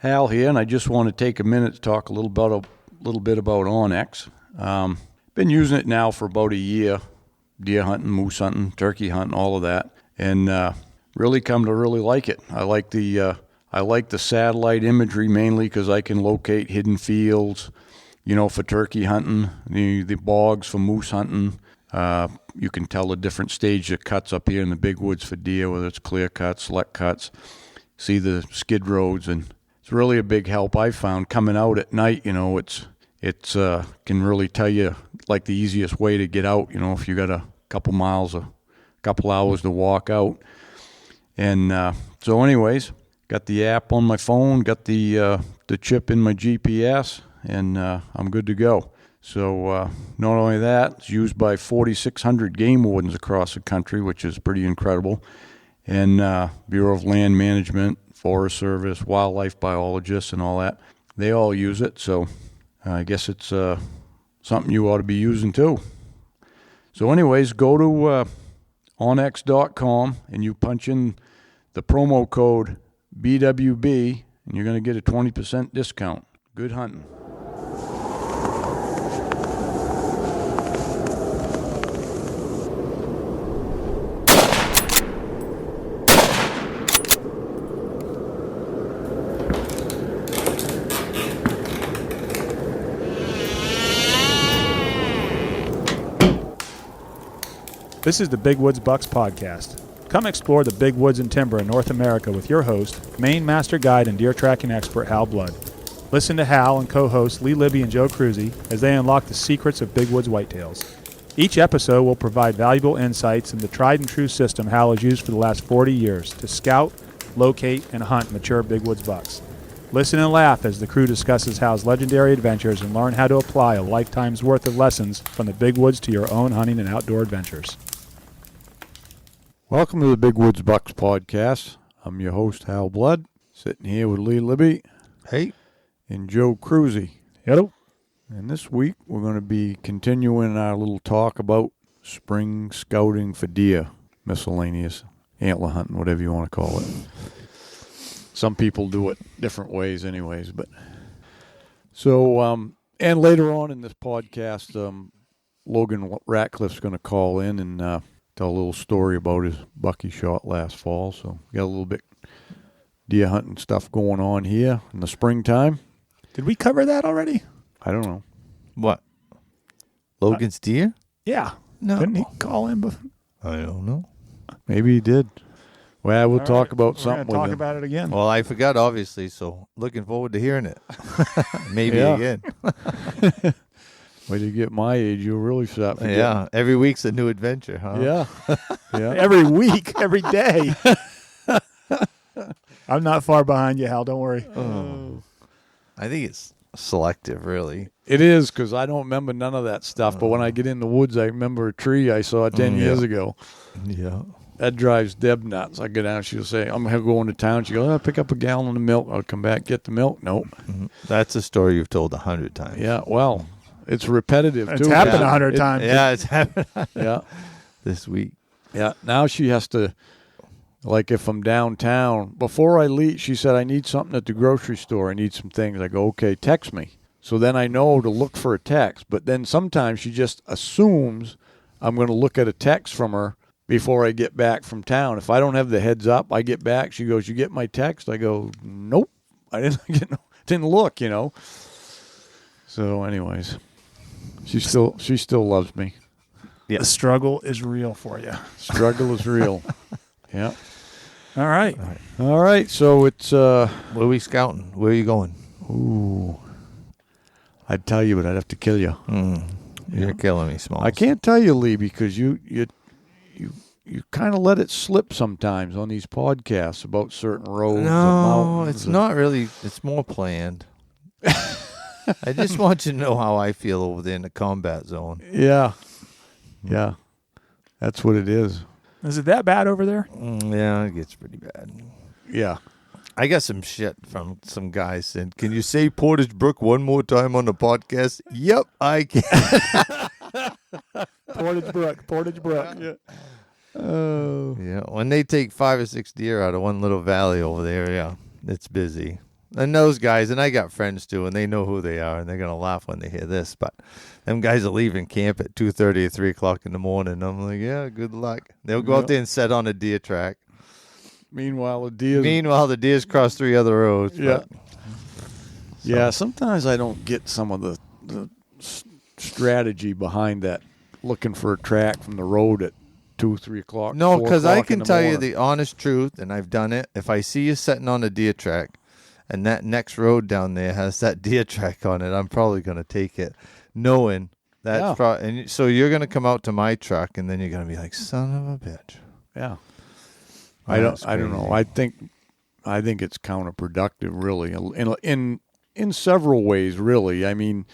Hal here, and I just want to take a minute to talk a little bit about Onyx. Been using it now for about a year, deer hunting, moose hunting, turkey hunting, all of that, and really come to really like it. I like the satellite imagery mainly because I can locate hidden fields, for turkey hunting, the bogs for moose hunting. You can tell the different stage of cuts up here in the big woods for deer, whether it's clear cuts, select cuts, see the skid roads, and it's really a big help I found coming out at night. It's can really tell you like the easiest way to get out, if you got a couple miles, a couple hours to walk out. And so anyways, got the app on my phone, got the chip in my GPS, and I'm good to go. So not only that, it's used by 4,600 game wardens across the country, which is pretty incredible, and Bureau of Land Management, Forest Service, wildlife biologists, and all that. They all use it, so I guess it's something you ought to be using too. So anyways, go to onx.com and you punch in the promo code BWB, and you're going to get a 20% discount. Good hunting. This is the Big Woods Bucks podcast. Come explore the big woods and timber in North America with your host, Maine master guide and deer tracking expert Hal Blood. Listen to Hal and co-hosts Lee Libby and Joe Cruzy as they unlock the secrets of big woods whitetails. Each episode will provide valuable insights in the tried and true system Hal has used for the last 40 years to scout, locate, and hunt mature big woods bucks. Listen and laugh as the crew discusses Hal's legendary adventures and learn how to apply a lifetime's worth of lessons from the big woods to your own hunting and outdoor adventures. Welcome to the Big Woods Bucks podcast. I'm your host, Hal Blood, sitting here with Lee Libby. Hey. And Joe Cruzy. Hello. And this week, we're going to be continuing our little talk about spring scouting for deer, miscellaneous antler hunting, whatever you want to call it. Some people do it different ways anyways, but so, and later on in this podcast, Logan Rackcliff's going to call in and tell a little story about his buck he shot last fall. So we got a little bit deer hunting stuff going on here in the springtime. Did we cover that already? I don't know. What? Logan's deer? Yeah. No. Didn't he call in? I don't know. Maybe he did. Well, we'll talk about We're something with talk him. about it again. Well, I forgot, obviously, so looking forward to hearing it. Maybe Yeah. again. When you get my age, you'll really start forgetting. Yeah, every week's a new adventure, huh? Yeah. Yeah. Every week, every day. I'm not far behind you, Hal. Don't worry. Oh. I think it's selective, really. It is, because I don't remember none of that stuff. But when I get in the woods, I remember a tree I saw 10 years ago. Yeah. That drives Deb nuts. I go down, she'll say, I'm going to town. She goes, I'll pick up a gallon of milk. I'll come back, get the milk. Nope. Mm-hmm. That's a story you've told 100 times. Yeah, well, it's repetitive, too. It's happened 100 times. Yeah, it's happened Yeah. this week. Yeah, now she has to, like if I'm downtown, before I leave, she said, I need something at the grocery store. I need some things. I go, okay, text me. So then I know to look for a text. But then sometimes she just assumes I'm going to look at a text from her before I get back from town. If I don't have the heads up, I get back. She goes, you get my text? I go, nope. I didn't look, So anyways, she still loves me. Yeah. The struggle is real for you. Struggle is real. Yeah. All right. All right. So it's Where are we scouting? Where are you going? ooh. I'd tell you, but I'd have to kill you. You're killing me, Smalls. I can't tell you, Lee, because you kind of let it slip sometimes on these podcasts about certain roads and No, mountains. it's not really. It's more planned. I just want you to know how I feel over there in the combat zone. Yeah. Yeah. That's what it is. Is it that bad over there? Yeah, it gets pretty bad. Yeah. I got some shit from some guys saying, can you say Portage Brook one more time on the podcast? Yep, I can. Portage Brook. Yeah. Oh. Yeah, when they take 5 or 6 deer out of one little valley over there, yeah, it's busy. And those guys, and I got friends too, and they know who they are, and they're going to laugh when they hear this, but them guys are leaving camp at 2:30 or 3 o'clock in the morning. I'm like, yeah, good luck. They'll go out there and set on a deer track. Meanwhile, the deers cross 3 other roads. Yeah. Yeah, sometimes I don't get some of the strategy behind that, looking for a track from the road at 2, 3 o'clock. No, because I can tell you the the honest truth, and I've done it. If I see you sitting on a deer track, and that next road down there has that deer track on it, I'm probably going to take it, knowing that's and so you're going to come out to my truck, and then you're going to be like, son of a bitch. Yeah. I don't know. I think it's counterproductive, really, in several ways, really. I mean,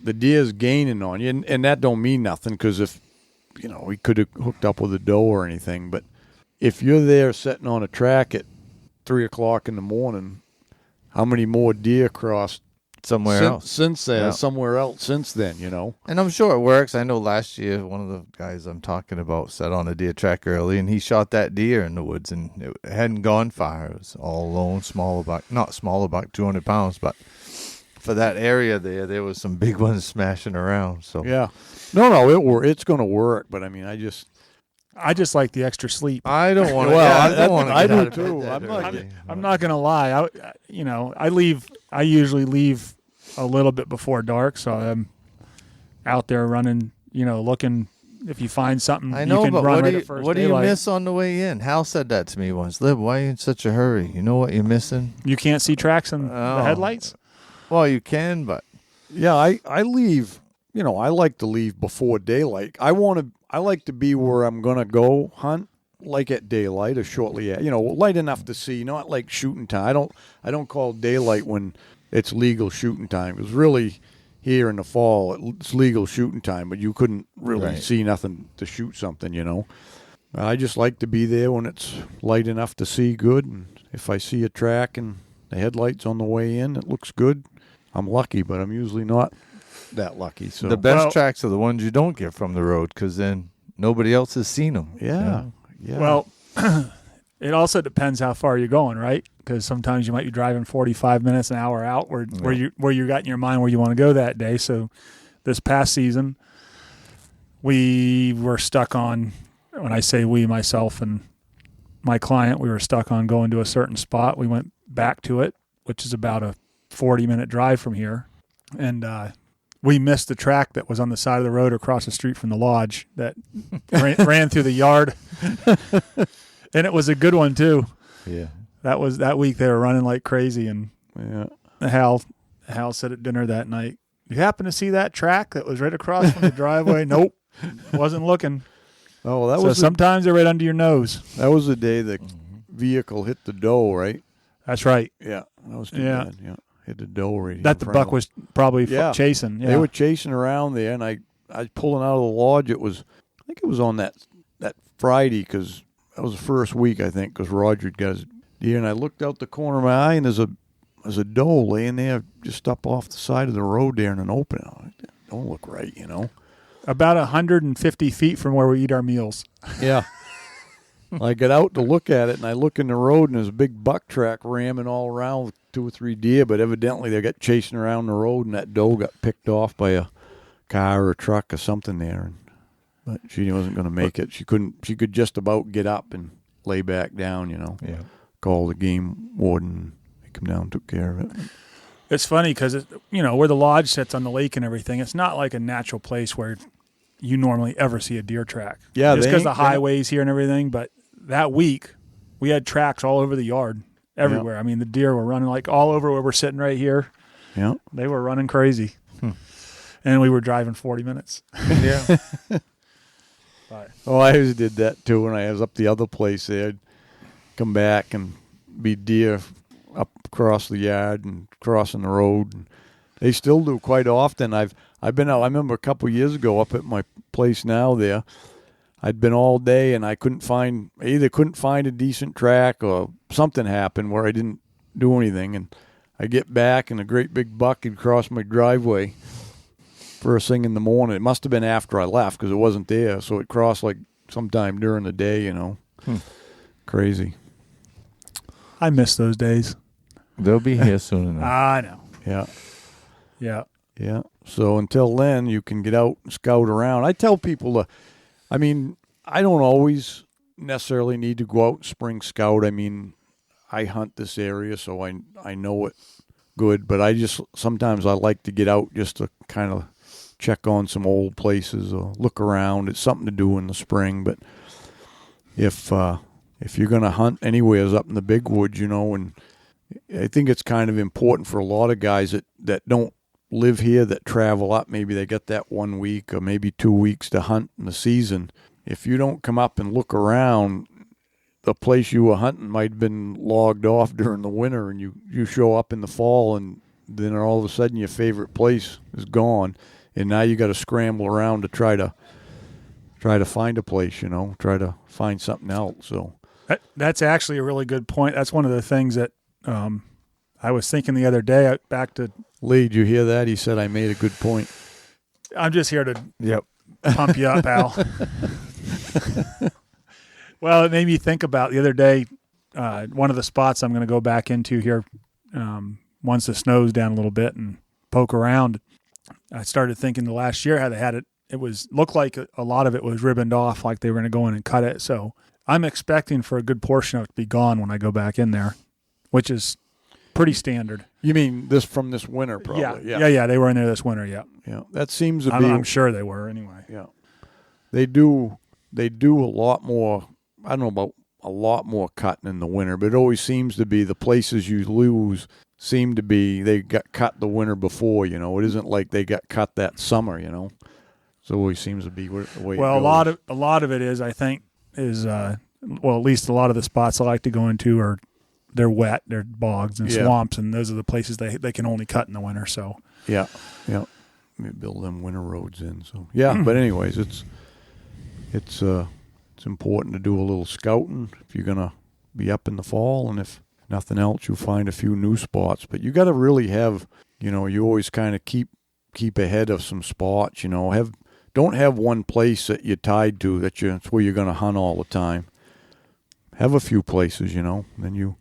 the deer's gaining on you, and that don't mean nothing, because if, we could have hooked up with a doe or anything, but if you're there sitting on a track at 3 o'clock in the morning, how many more deer crossed somewhere else since then, And I'm sure it works. I know last year one of the guys I'm talking about sat on a deer track early, and he shot that deer in the woods, and it hadn't gone far. It was all alone, not smaller buck, 200 pounds, but for that area there was some big ones smashing around. So yeah, no, it's going to work. But I mean, I just like the extra sleep. I don't want to. I do too. I'm not gonna lie. I usually leave a little bit before dark, so I'm out there running. Looking. If you find something, I know, you can but run right at first what do you daylight. miss on the way in? Hal said that to me once. Lib, why are you in such a hurry? You know what you're missing? You can't see tracks in the headlights. Well, you can, but yeah, I leave. I like to leave before daylight. I like to be where I'm gonna go hunt, like at daylight or shortly at, light enough to see, not like shooting time. I don't call daylight when it's legal shooting time. It was really here in the fall, it's legal shooting time, but you couldn't really see nothing to shoot something, I just like to be there when it's light enough to see good, and if I see a track and the headlights on the way in, it looks good. I'm lucky, but I'm usually not that lucky. So the best tracks are the ones you don't get from the road, because then nobody else has seen them. Yeah. Well, it also depends how far you're going, right? Because sometimes you might be driving 45 minutes, an hour out, where you got in your mind where you want to go that day. So this past season, we were stuck on. When I say we, myself and my client, we were stuck on going to a certain spot. We went back to it, which is about a 40-minute drive from here, and we missed the track that was on the side of the road across the street from the lodge that ran through the yard, and it was a good one too. Yeah, that week they were running like crazy, and yeah. Hal said at dinner that night, "You happen to see that track that was right across from the driveway?" Nope, wasn't looking. Oh, well, so sometimes they're right under your nose. That was the day the vehicle hit the doe, right? That's right. Yeah, that was too bad. Yeah, hit the doe right. That the buck was probably chasing. Yeah. They were chasing around there, and I was pulling out of the lodge. I think it was on that Friday, because that was the first week, I think, because Roger had got his deer, and I looked out the corner of my eye, and there's a doe laying there just up off the side of the road there in an open. Like, don't look right, About 150 feet from where we eat our meals. Yeah. I get out to look at it, and I look in the road, and there's a big buck track ramming all around with 2 or 3 deer, but evidently they got chasing around the road, and that doe got picked off by a car or a truck or something there. But she wasn't going to make it. She could just about get up and lay back down, Yeah. Call the game warden. They come down and took care of it. It's funny because, where the lodge sits on the lake and everything, it's not like a natural place where you normally ever see a deer track. Yeah, just because the highways here and everything. But that week, we had tracks all over the yard, everywhere. Yeah. I mean, the deer were running like all over where we're sitting right here. Yeah. They were running crazy. And we were driving 40 minutes. Yeah. Oh, I always did that too when I was up the other place there. I'd come back and be deer up across the yard and crossing the road. And they still do quite often. I've been out. I remember a couple of years ago up at my place now there. I'd been all day and I either couldn't find a decent track or something happened where I didn't do anything. And I get back and a great big buck had crossed my driveway first thing in the morning. It must have been after I left because it wasn't there. So it crossed like sometime during the day, Crazy. I miss those days. They'll be here soon enough. I know. Yeah. Yeah. Yeah. So until then, you can get out and scout around. I tell people I don't always necessarily need to go out and spring scout. I mean, I hunt this area, so I know it good, but sometimes I like to get out just to kind of check on some old places or look around. It's something to do in the spring, but if you're going to hunt anywhere up in the big woods, and I think it's kind of important for a lot of guys that don't live here, that travel up, maybe they get that 1 week or maybe 2 weeks to hunt in the season. If you don't come up and look around, the place you were hunting might have been logged off during the winter, and you show up in the fall, and then all of a sudden your favorite place is gone, and now you got to scramble around to try to find a place, try to find something else. So that's actually a really good point. That's one of the things that I was thinking the other day. Back to Lee, did you hear that? He said I made a good point. I'm just here to pump you up, Al. Well, it made me think about the other day, one of the spots I'm going to go back into here once the snow's down a little bit and poke around. I started thinking the last year how they had it. Looked like a lot of it was ribboned off, like they were going to go in and cut it. So I'm expecting for a good portion of it to be gone when I go back in there, which is pretty standard. You mean from this winter, probably? Yeah. They were in there this winter. Yeah. Yeah. That seems to be. I'm sure they were anyway. Yeah. They do a lot more. I don't know about a lot more cutting in the winter, but it always seems to be the places you lose seem to be they got cut the winter before. It isn't like they got cut that summer. So it always seems to be the way. Well, it goes. a lot of it is, I think, at least a lot of the spots I like to go into they're wet, they're bogs and swamps, and those are the places they can only cut in the winter. So yeah. Maybe build them winter roads in. So but anyways, it's important to do a little scouting if you're gonna be up in the fall, and if nothing else, you'll find a few new spots. But you got to really have, you always kind of keep ahead of some spots. Don't have one place that you're tied to that's where you're gonna hunt all the time. Have a few places, then you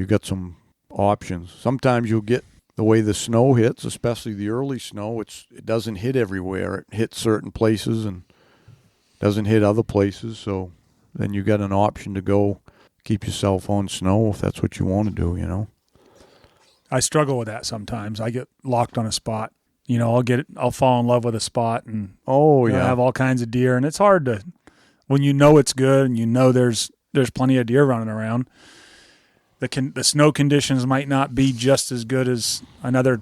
got some options. Sometimes you'll get the way the snow hits, especially the early snow. It doesn't hit everywhere. It hits certain places and doesn't hit other places, so then you got an option to go keep yourself on snow if that's what you want to do, I struggle with that sometimes. I get locked on a spot. I'll fall in love with a spot and have all kinds of deer, and it's hard to when it's good and there's plenty of deer running around. The snow conditions might not be just as good as another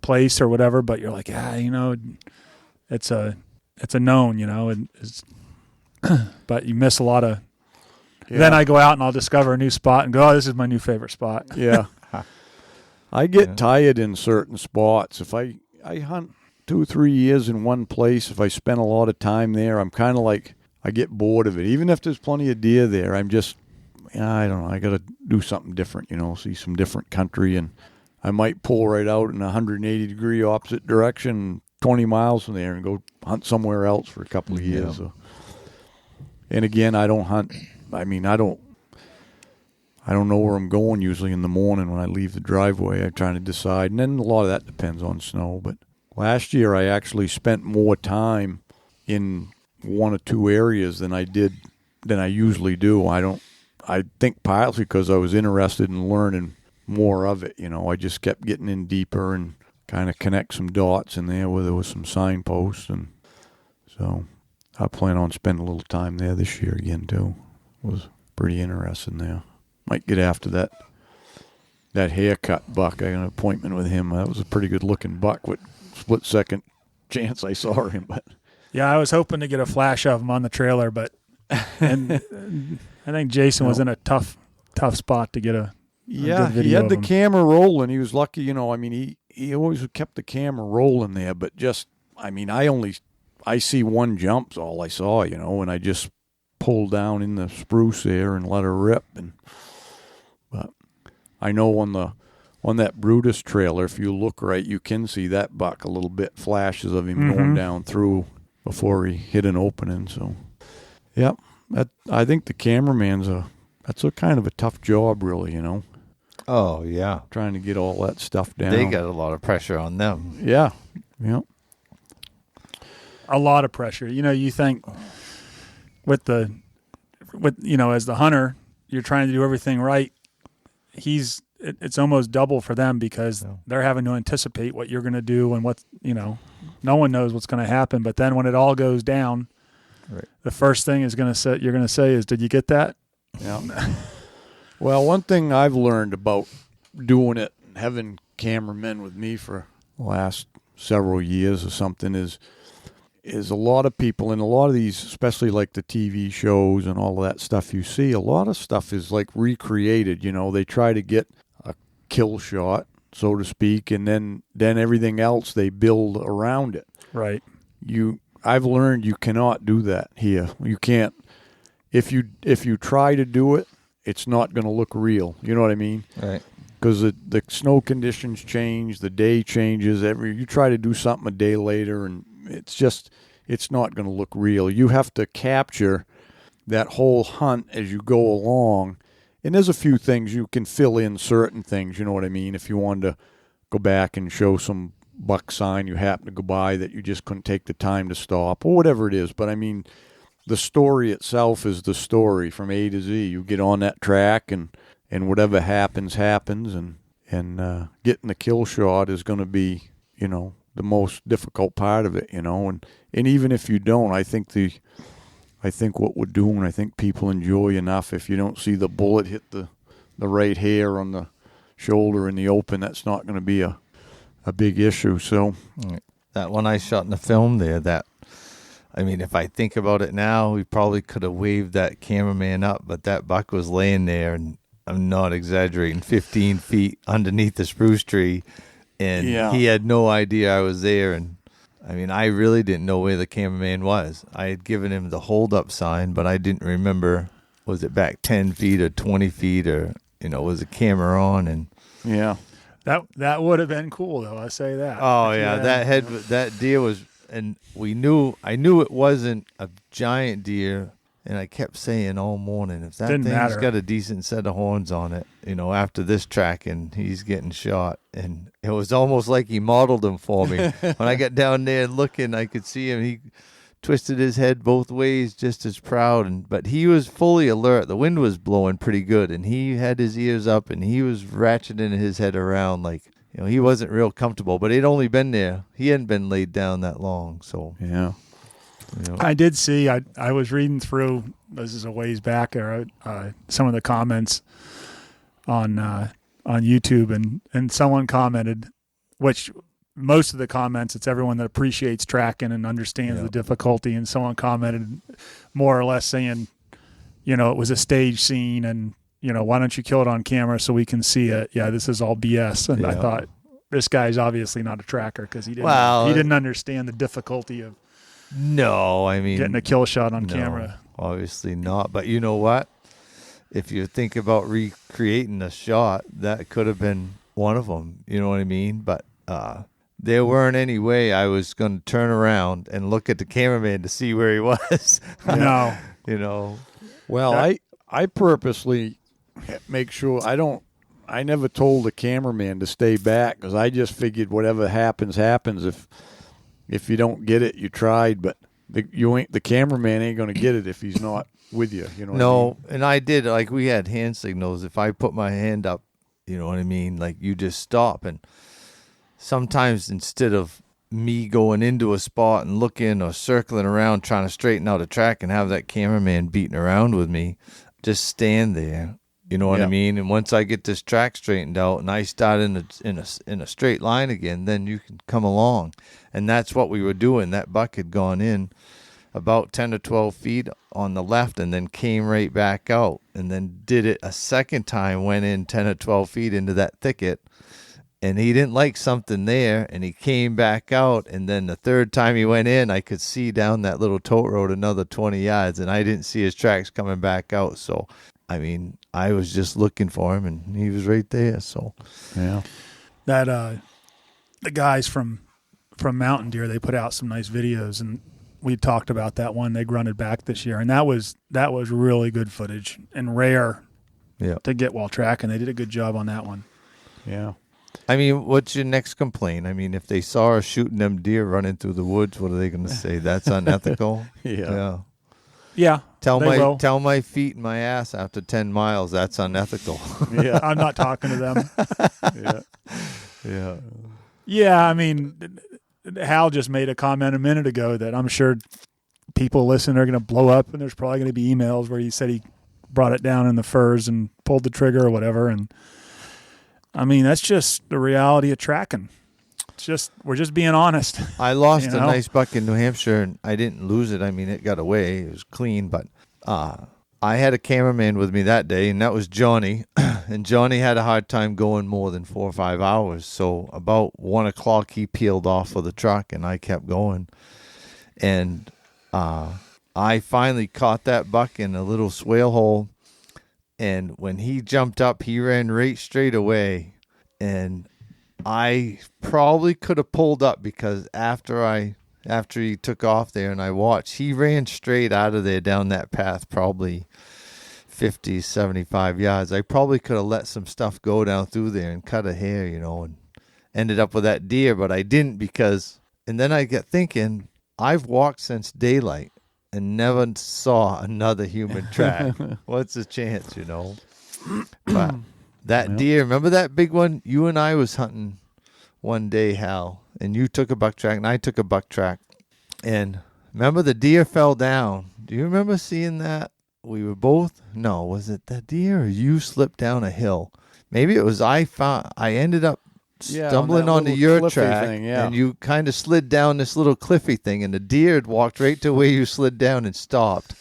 place or whatever, but you're like, it's a known, but you miss a lot of. Yeah. Then I go out and I'll discover a new spot and go, oh, this is my new favorite spot. Yeah. I get tired in certain spots. If I hunt 2-3 years in one place, if I spend a lot of time there, I'm kind of like, I get bored of it. Even if there's plenty of deer there, I'm just, I don't know, I got to do something different, see some different country, and I might pull right out in a 180-degree opposite direction 20 miles from there and go hunt somewhere else for a couple of years. So. And again, I don't hunt. I don't know where I'm going usually in the morning when I leave the driveway. I'm trying to decide. And then a lot of that depends on snow. But last year I actually spent more time in one or two areas than I usually do. I think partly because I was interested in learning more of it. I just kept getting in deeper and kind of connect some dots in there where there was some signposts, and so I plan on spending a little time there this year again too. It was pretty interesting there. Might get after that haircut buck. I got an appointment with him. That was a pretty good looking buck. What split second chance I saw him, but yeah, I was hoping to get a flash of him on the trailer, but and I think Jason was in a tough spot to get a good video he had of the him. camera rolling. He was lucky, he always kept the camera rolling there, but just, I see one jump's all I saw, and I just pulled down in the spruce there and let her rip. But I know on that Brutus trailer, if you look right, you can see that buck a little bit, flashes of him going down through before he hit an opening. So, I think the cameraman's that's a kind of a tough job, really, Oh, yeah. trying to get all that stuff down. They got a lot of pressure on them. Yeah. Yeah. A lot of pressure. You think with as the hunter, you're trying to do everything right. It's almost double for them because they're having to anticipate what you're going to do and no one knows what's going to happen. But then when it all goes down, right, the first thing you're going to say is, "Did you get that?" Yeah. Well, one thing I've learned about doing it, having cameramen with me for the last several years or something, is a lot of people and a lot of these, especially like the TV shows and all of that stuff you see, a lot of stuff is like recreated. They try to get a kill shot, so to speak, and then everything else they build around it. Right. I've learned you cannot do that here. You can't. If you try to do it, it's not going to look real. You know what I mean? Right. Because the snow conditions change, the day changes. You try to do something a day later, and it's not going to look real. You have to capture that whole hunt as you go along. And there's a few things you can fill in, certain things, you know what I mean? If you wanted to go back and show some buck sign you happen to go by that you just couldn't take the time to stop, or whatever it is. But I mean, the story itself is the story from A to Z. You get on that track and whatever happens, and getting the kill shot is going to be, the most difficult part of it, and even if you don't, I think what we're doing, I think people enjoy enough. If you don't see the bullet hit the right hair on the shoulder in the open, that's not going to be a big issue. So that one I shot in the film there, if I think about it now, we probably could have waved that cameraman up, but that buck was laying there, and I'm not exaggerating, 15 feet underneath the spruce tree, and he had no idea I was there. And I really didn't know where the cameraman was. I had given him the hold-up sign, but I didn't remember, was it back 10 feet or 20 feet or, was the camera on? And yeah. That would have been cool, though. I say that. Oh, yeah. That deer was, and I knew it wasn't a giant deer, and I kept saying all morning, if that thing's got a decent set of horns on it, after this track, and he's getting shot. And it was almost like he modeled them for me. When I got down there looking, I could see him. He twisted his head both ways, just as proud. But he was fully alert. The wind was blowing pretty good, and he had his ears up, and he was ratcheting his head around like, he wasn't real comfortable. But he'd only been there. He hadn't been laid down that long. So yeah. I did see, I was reading through, this is a ways back, some of the comments on YouTube, and someone commented, which most of the comments, it's everyone that appreciates tracking and understands the difficulty, and someone commented more or less saying, it was a stage scene, and, why don't you kill it on camera so we can see it? Yeah, this is all BS. And I thought, this guy's obviously not a tracker because he didn't understand the difficulty of getting a kill shot on camera. Obviously not. But you know what? If you think about recreating a shot, that could have been one of them. You know what I mean? But there weren't any way I was going to turn around and look at the cameraman to see where he was. No. Well, I purposely make sure I never told the cameraman to stay back because I just figured whatever happens. If you don't get it, you tried, but the cameraman ain't going to get it if he's not with you. You know what I mean? And I did, like, we had hand signals. If I put my hand up, you know what I mean? Like, you just stop. And sometimes instead of me going into a spot and looking or circling around trying to straighten out a track and have that cameraman beating around with me, just stand there. You know what I mean? And once I get this track straightened out and I start in a straight line again, then you can come along. And that's what we were doing. That buck had gone in about 10 to 12 feet on the left and then came right back out and then did it a second time, went in 10 or 12 feet into that thicket. And he didn't like something there, and he came back out. And then the third time he went in, I could see down that little tote road another 20 yards, and I didn't see his tracks coming back out. So, I was just looking for him, and he was right there. So, yeah, that the guys from Mountain Deer, they put out some nice videos, and we talked about that one they grunted back this year, and that was really good footage and rare to get while tracking. They did a good job on that one. Yeah. I mean, what's your next complaint? I mean, if they saw us shooting them deer running through the woods, what are they going to say? That's unethical? Yeah. Tell my feet and my ass after 10 miles that's unethical. Yeah. I'm not talking to them. Yeah. Yeah, I mean, Hal just made a comment a minute ago that I'm sure people listening are going to blow up, and there's probably going to be emails where he said he brought it down in the furs and pulled the trigger or whatever. And I mean, that's just the reality of tracking. It's just, we're just being honest. I lost a nice buck in New Hampshire, and I didn't lose it. I mean, it got away. It was clean, but I had a cameraman with me that day, and that was Johnny. And Johnny had a hard time going more than 4 or 5 hours. So about 1 o'clock, he peeled off of the truck, and I kept going. And I finally caught that buck in a little swale hole. And when he jumped up, he ran right straight away. And I probably could have pulled up because after he took off there and I watched, he ran straight out of there down that path, probably 50, 75 yards. I probably could have let some stuff go down through there and cut a hair, and ended up with that deer, but I didn't and then I get thinking, I've walked since daylight and never saw another human track. What's the chance, But that deer, remember that big one? You and I was hunting one day, Hal, and you took a buck track and I took a buck track. And remember the deer fell down. Do you remember seeing that? We were both, no, was it that deer or you slipped down a hill? Maybe it was I ended up stumbling onto your track and you kind of slid down this little cliffy thing and the deer had walked right to where you slid down and stopped.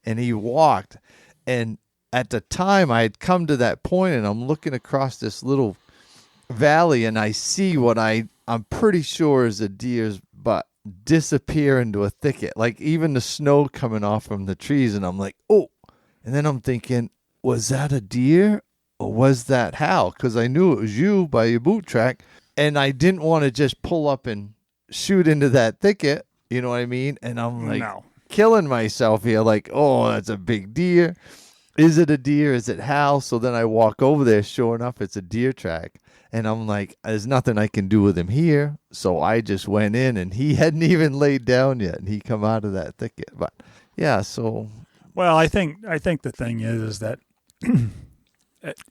And he walked. And at the time I had come to that point and I'm looking across this little valley and I see what I'm pretty sure is a deer's butt disappear into a thicket, like even the snow coming off from the trees. And I'm like, oh, and then I'm thinking, was that a deer or was that Hal? Because I knew it was you by your boot track, and I didn't want to just pull up and shoot into that thicket, you know what I mean? And I'm like killing myself here, like, oh, that's a big deer. Is it a deer? Is it Hal? So then I walk over there, sure enough, it's a deer track. And I'm like, there's nothing I can do with him here. So I just went in, and he hadn't even laid down yet, and he come out of that thicket. But yeah, so. Well, I think the thing is that,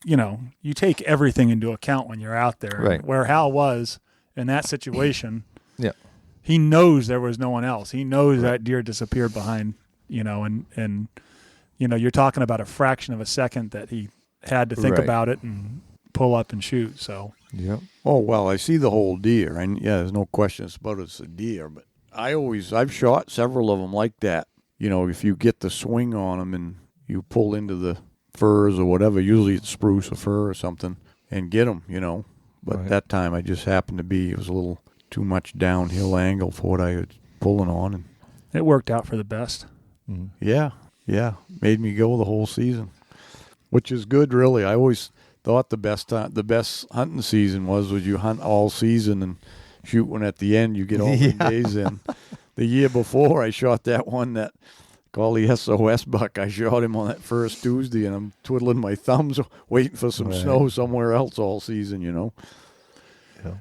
you take everything into account when you're out there. Right. Where Hal was in that situation, yeah, he knows there was no one else. He knows that deer disappeared behind, and you're talking about a fraction of a second that he had to think about it and pull up and shoot. So yeah. Oh well, I see the whole deer, and there's no question it's a deer. But I've shot several of them like that. If you get the swing on them and you pull into the furs or whatever, usually it's spruce or fir or something, and get them. But that time I just happened to it was a little too much downhill angle for what I was pulling on, and it worked out for the best. Mm. Yeah, made me go the whole season, which is good, really. I always thought the best hunting season was you hunt all season and shoot one at the end. You get all the days in. The year before, I shot that one that called the SOS buck. I shot him on that first Tuesday, and I'm twiddling my thumbs waiting for some snow somewhere else all season, Yeah.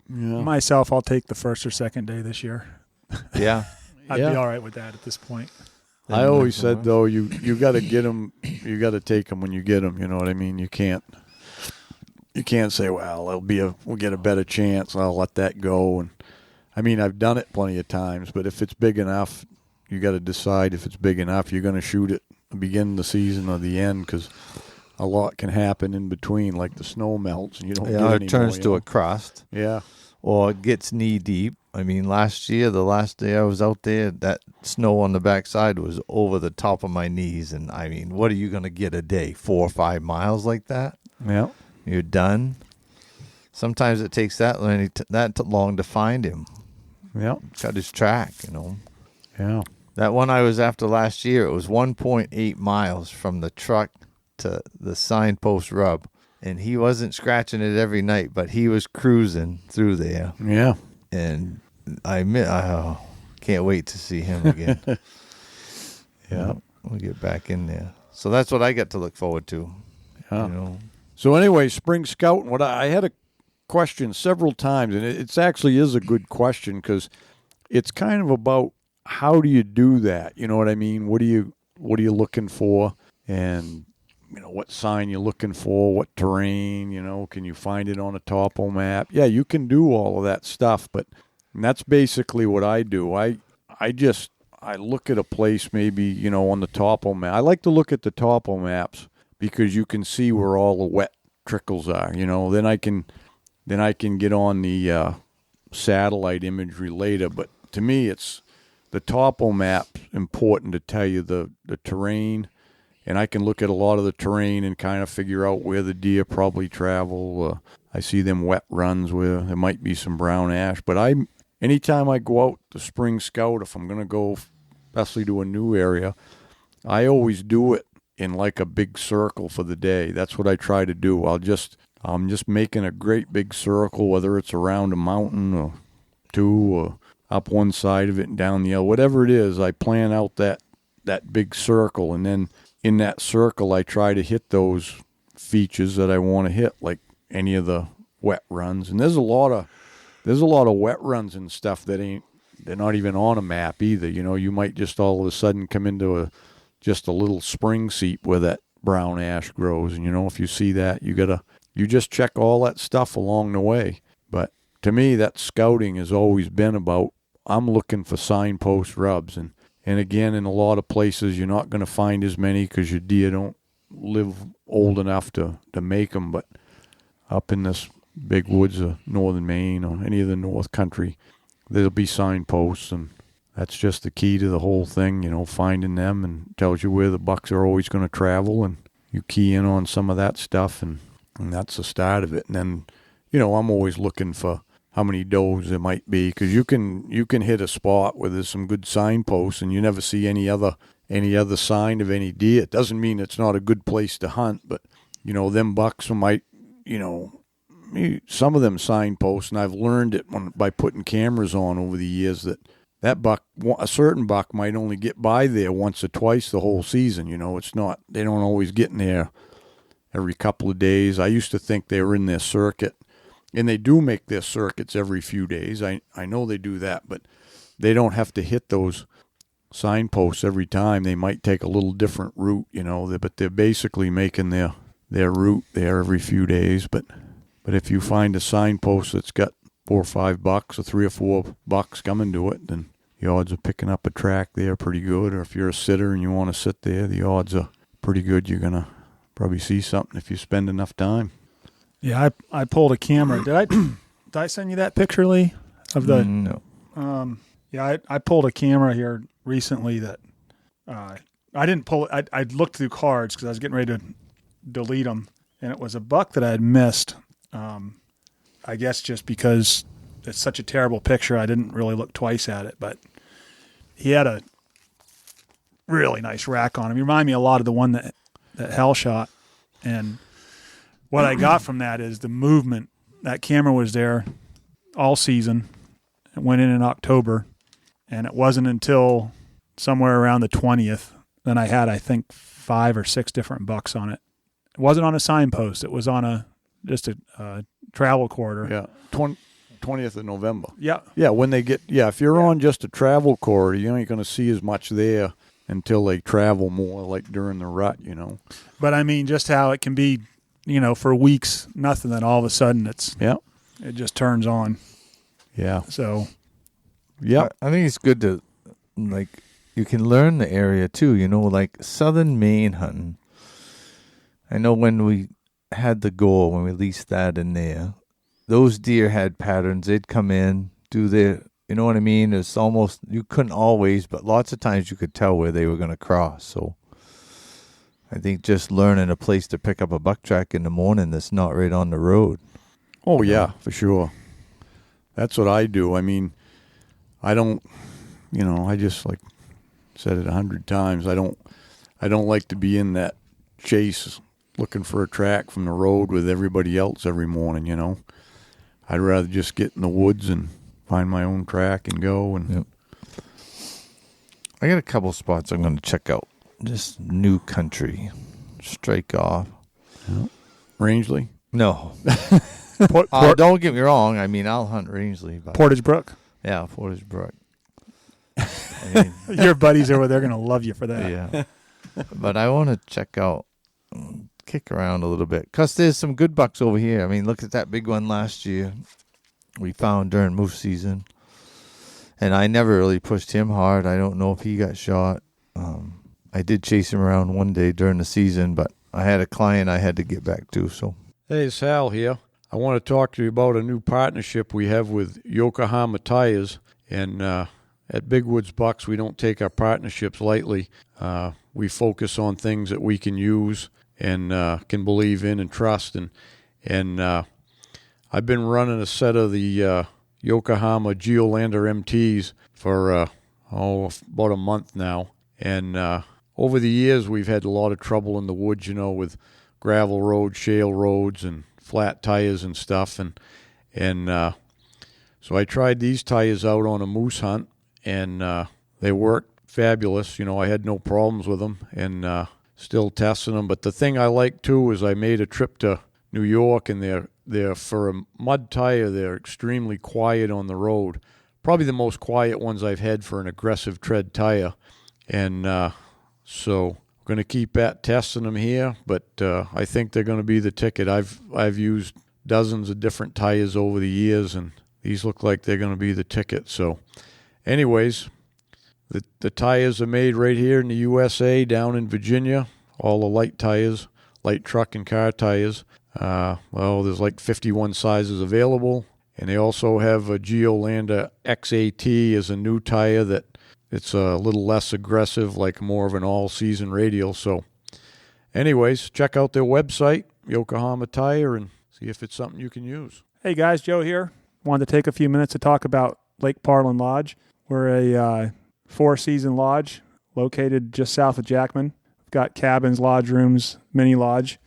Myself, I'll take the first or second day this year. Yeah. I'd be all right with that at this point. I always said, though, you got to get them. You got to take them when you get them. You know what I mean? You can't say, well, we'll get a better chance. I'll let that go. And I mean, I've done it plenty of times, but if it's big enough, you got to decide if it's big enough. You're going to shoot it at the beginning of the season or the end, because a lot can happen in between, like the snow melts and you don't get any it turns more, to a crust. Yeah. Or it gets knee deep. I mean, last year, the last day I was out there, that snow on the backside was over the top of my knees. And, I mean, what are you going to get a day? 4 or 5 miles like that? Yeah. You're done. Sometimes it takes that long to find him. Yeah. Got his track, Yeah. That one I was after last year, it was 1.8 miles from the truck to the signpost rub. And he wasn't scratching it every night, but he was cruising through there. Yeah. And I can't wait to see him again. Yeah. We'll get back in there. So that's what I get to look forward to. Yeah. So anyway, spring scouting. What I had a question several times, and it's actually is a good question because it's kind of about how do you do that? You know what I mean? What are you looking for? And what sign you're looking for, what terrain, can you find it on a topo map? Yeah, you can do all of that stuff, but that's basically what I do. I look at a place maybe, on the topo map. I like to look at the topo maps because you can see where all the wet trickles are, Then I can get on the satellite imagery later, but to me it's the topo map's important to tell you the terrain. And I can look at a lot of the terrain and kind of figure out where the deer probably travel. I see them wet runs where there might be some brown ash. But anytime I go out to spring scout, if I'm going to go especially to a new area, I always do it in like a big circle for the day. That's what I try to do. I'm just making a great big circle, whether it's around a mountain or two or up one side of it and down the other. Whatever it is, I plan out that big circle, and then in that circle, I try to hit those features that I want to hit, like any of the wet runs. And there's a lot of wet runs and stuff they're not even on a map either. You might just all of a sudden come into just a little spring seep where that brown ash grows. And if you see that, you just check all that stuff along the way. But to me, that scouting has always been about, I'm looking for signpost rubs. And again, in a lot of places, you're not going to find as many because your deer don't live old enough to make them. But up in this big woods of northern Maine or any of the North Country, there'll be signposts, and that's just the key to the whole thing, finding them, and tells you where the bucks are always going to travel, and you key in on some of that stuff, and that's the start of it. And then, I'm always looking for how many does there might be, because you can hit a spot where there's some good signposts and you never see any other sign of any deer. It doesn't mean it's not a good place to hunt, but them bucks might, some of them signposts, and I've learned it by putting cameras on over the years, that buck, a certain buck might only get by there once or twice the whole season. It's not, they don't always get in there every couple of days. I used to think they were in their circuit. And they do make their circuits every few days. I know they do that, but they don't have to hit those signposts every time. They might take a little different route, but they're basically making their route there every few days. But if you find a signpost that's got 4 or 5 bucks or 3 or 4 bucks coming to it, then the odds of picking up a track there are pretty good. Or if you're a sitter and you want to sit there, the odds are pretty good you're going to probably see something if you spend enough time. Yeah, I pulled a camera. Did I send you that picture, Lee? Of the No. Yeah, I pulled a camera here recently that I didn't pull it. I looked through cards because I was getting ready to delete them, and it was a buck that I had missed. I guess just because it's such a terrible picture, I didn't really look twice at it. But he had a really nice rack on him. He reminded me a lot of the one that Hal shot, and what I got from that is the movement. That camera was there all season. It went in October, and it wasn't until somewhere around the 20th that I had, I think, 5 or 6 different bucks on it. It wasn't on a signpost. It was on just a travel corridor. Yeah, 20th of November. Yeah. Yeah, when they get, if you're on just a travel corridor, you ain't going to see as much there until they travel more, like during the rut, But I mean, just how it can be, for weeks, nothing, then all of a sudden it just turns on. Yeah. So, yeah, I think it's good to, you can learn the area too, like southern Maine hunting. I know when we had the goal, when we leased that in there, those deer had patterns. They'd come in, do their, you know what I mean? It's almost, you couldn't always, but lots of times you could tell where they were going to cross. So I think just learning a place to pick up a buck track in the morning that's not right on the road. Oh, yeah, for sure. That's what I do. I mean, I don't, I just like said it 100 times. I don't like to be in that chase looking for a track from the road with everybody else every morning, I'd rather just get in the woods and find my own track and go. And yep. I got a couple spots I'm going to check out. Just new country, strike off. Rangeley? No. Port, Don't get me wrong. I mean, I'll hunt Rangeley. But Portage Brook. yeah, Portage Brook. I mean, Your buddies over there are going to love you for that. yeah. But I want to check out, kick around a little bit. Because there's some good bucks over here. I mean, look at that big one last year we found during moose season. And I never really pushed him hard. I don't know if he got shot. I did chase him around one day during the season, but I had a client I had to get back to. So, Hey, Sal here. I want to talk to you about a new partnership we have with Yokohama Tires. And at Big Woods Bucks, we don't take our partnerships lightly. We focus on things that we can use and can believe in and trust. And I've been running a set of the Yokohama Geolander MTs for about a month now. And over the years, we've had a lot of trouble in the woods, with gravel roads, shale roads, and flat tires and stuff. And so I tried these tires out on a moose hunt, and they worked fabulous. I had no problems with them, and still testing them. But the thing I like, too, is I made a trip to New York, and they're for a mud tire, they're extremely quiet on the road. Probably the most quiet ones I've had for an aggressive tread tire. And so I'm going to keep at testing them here, but I think they're going to be the ticket. I've used dozens of different tires over the years, and these look like they're going to be the ticket. So anyways, the tires are made right here in the USA, down in Virginia. All the light tires, light truck and car tires. There's like 51 sizes available. And they also have a Geolander XAT as a new tire that it's a little less aggressive, like more of an all-season radial. So anyways, check out their website, Yokohama Tire, and see if it's something you can use. Hey guys, Joe here. Wanted to take a few minutes to talk about Lake Parlin Lodge. We're a 4-season lodge located just south of Jackman. We've got cabins, lodge rooms, mini lodge.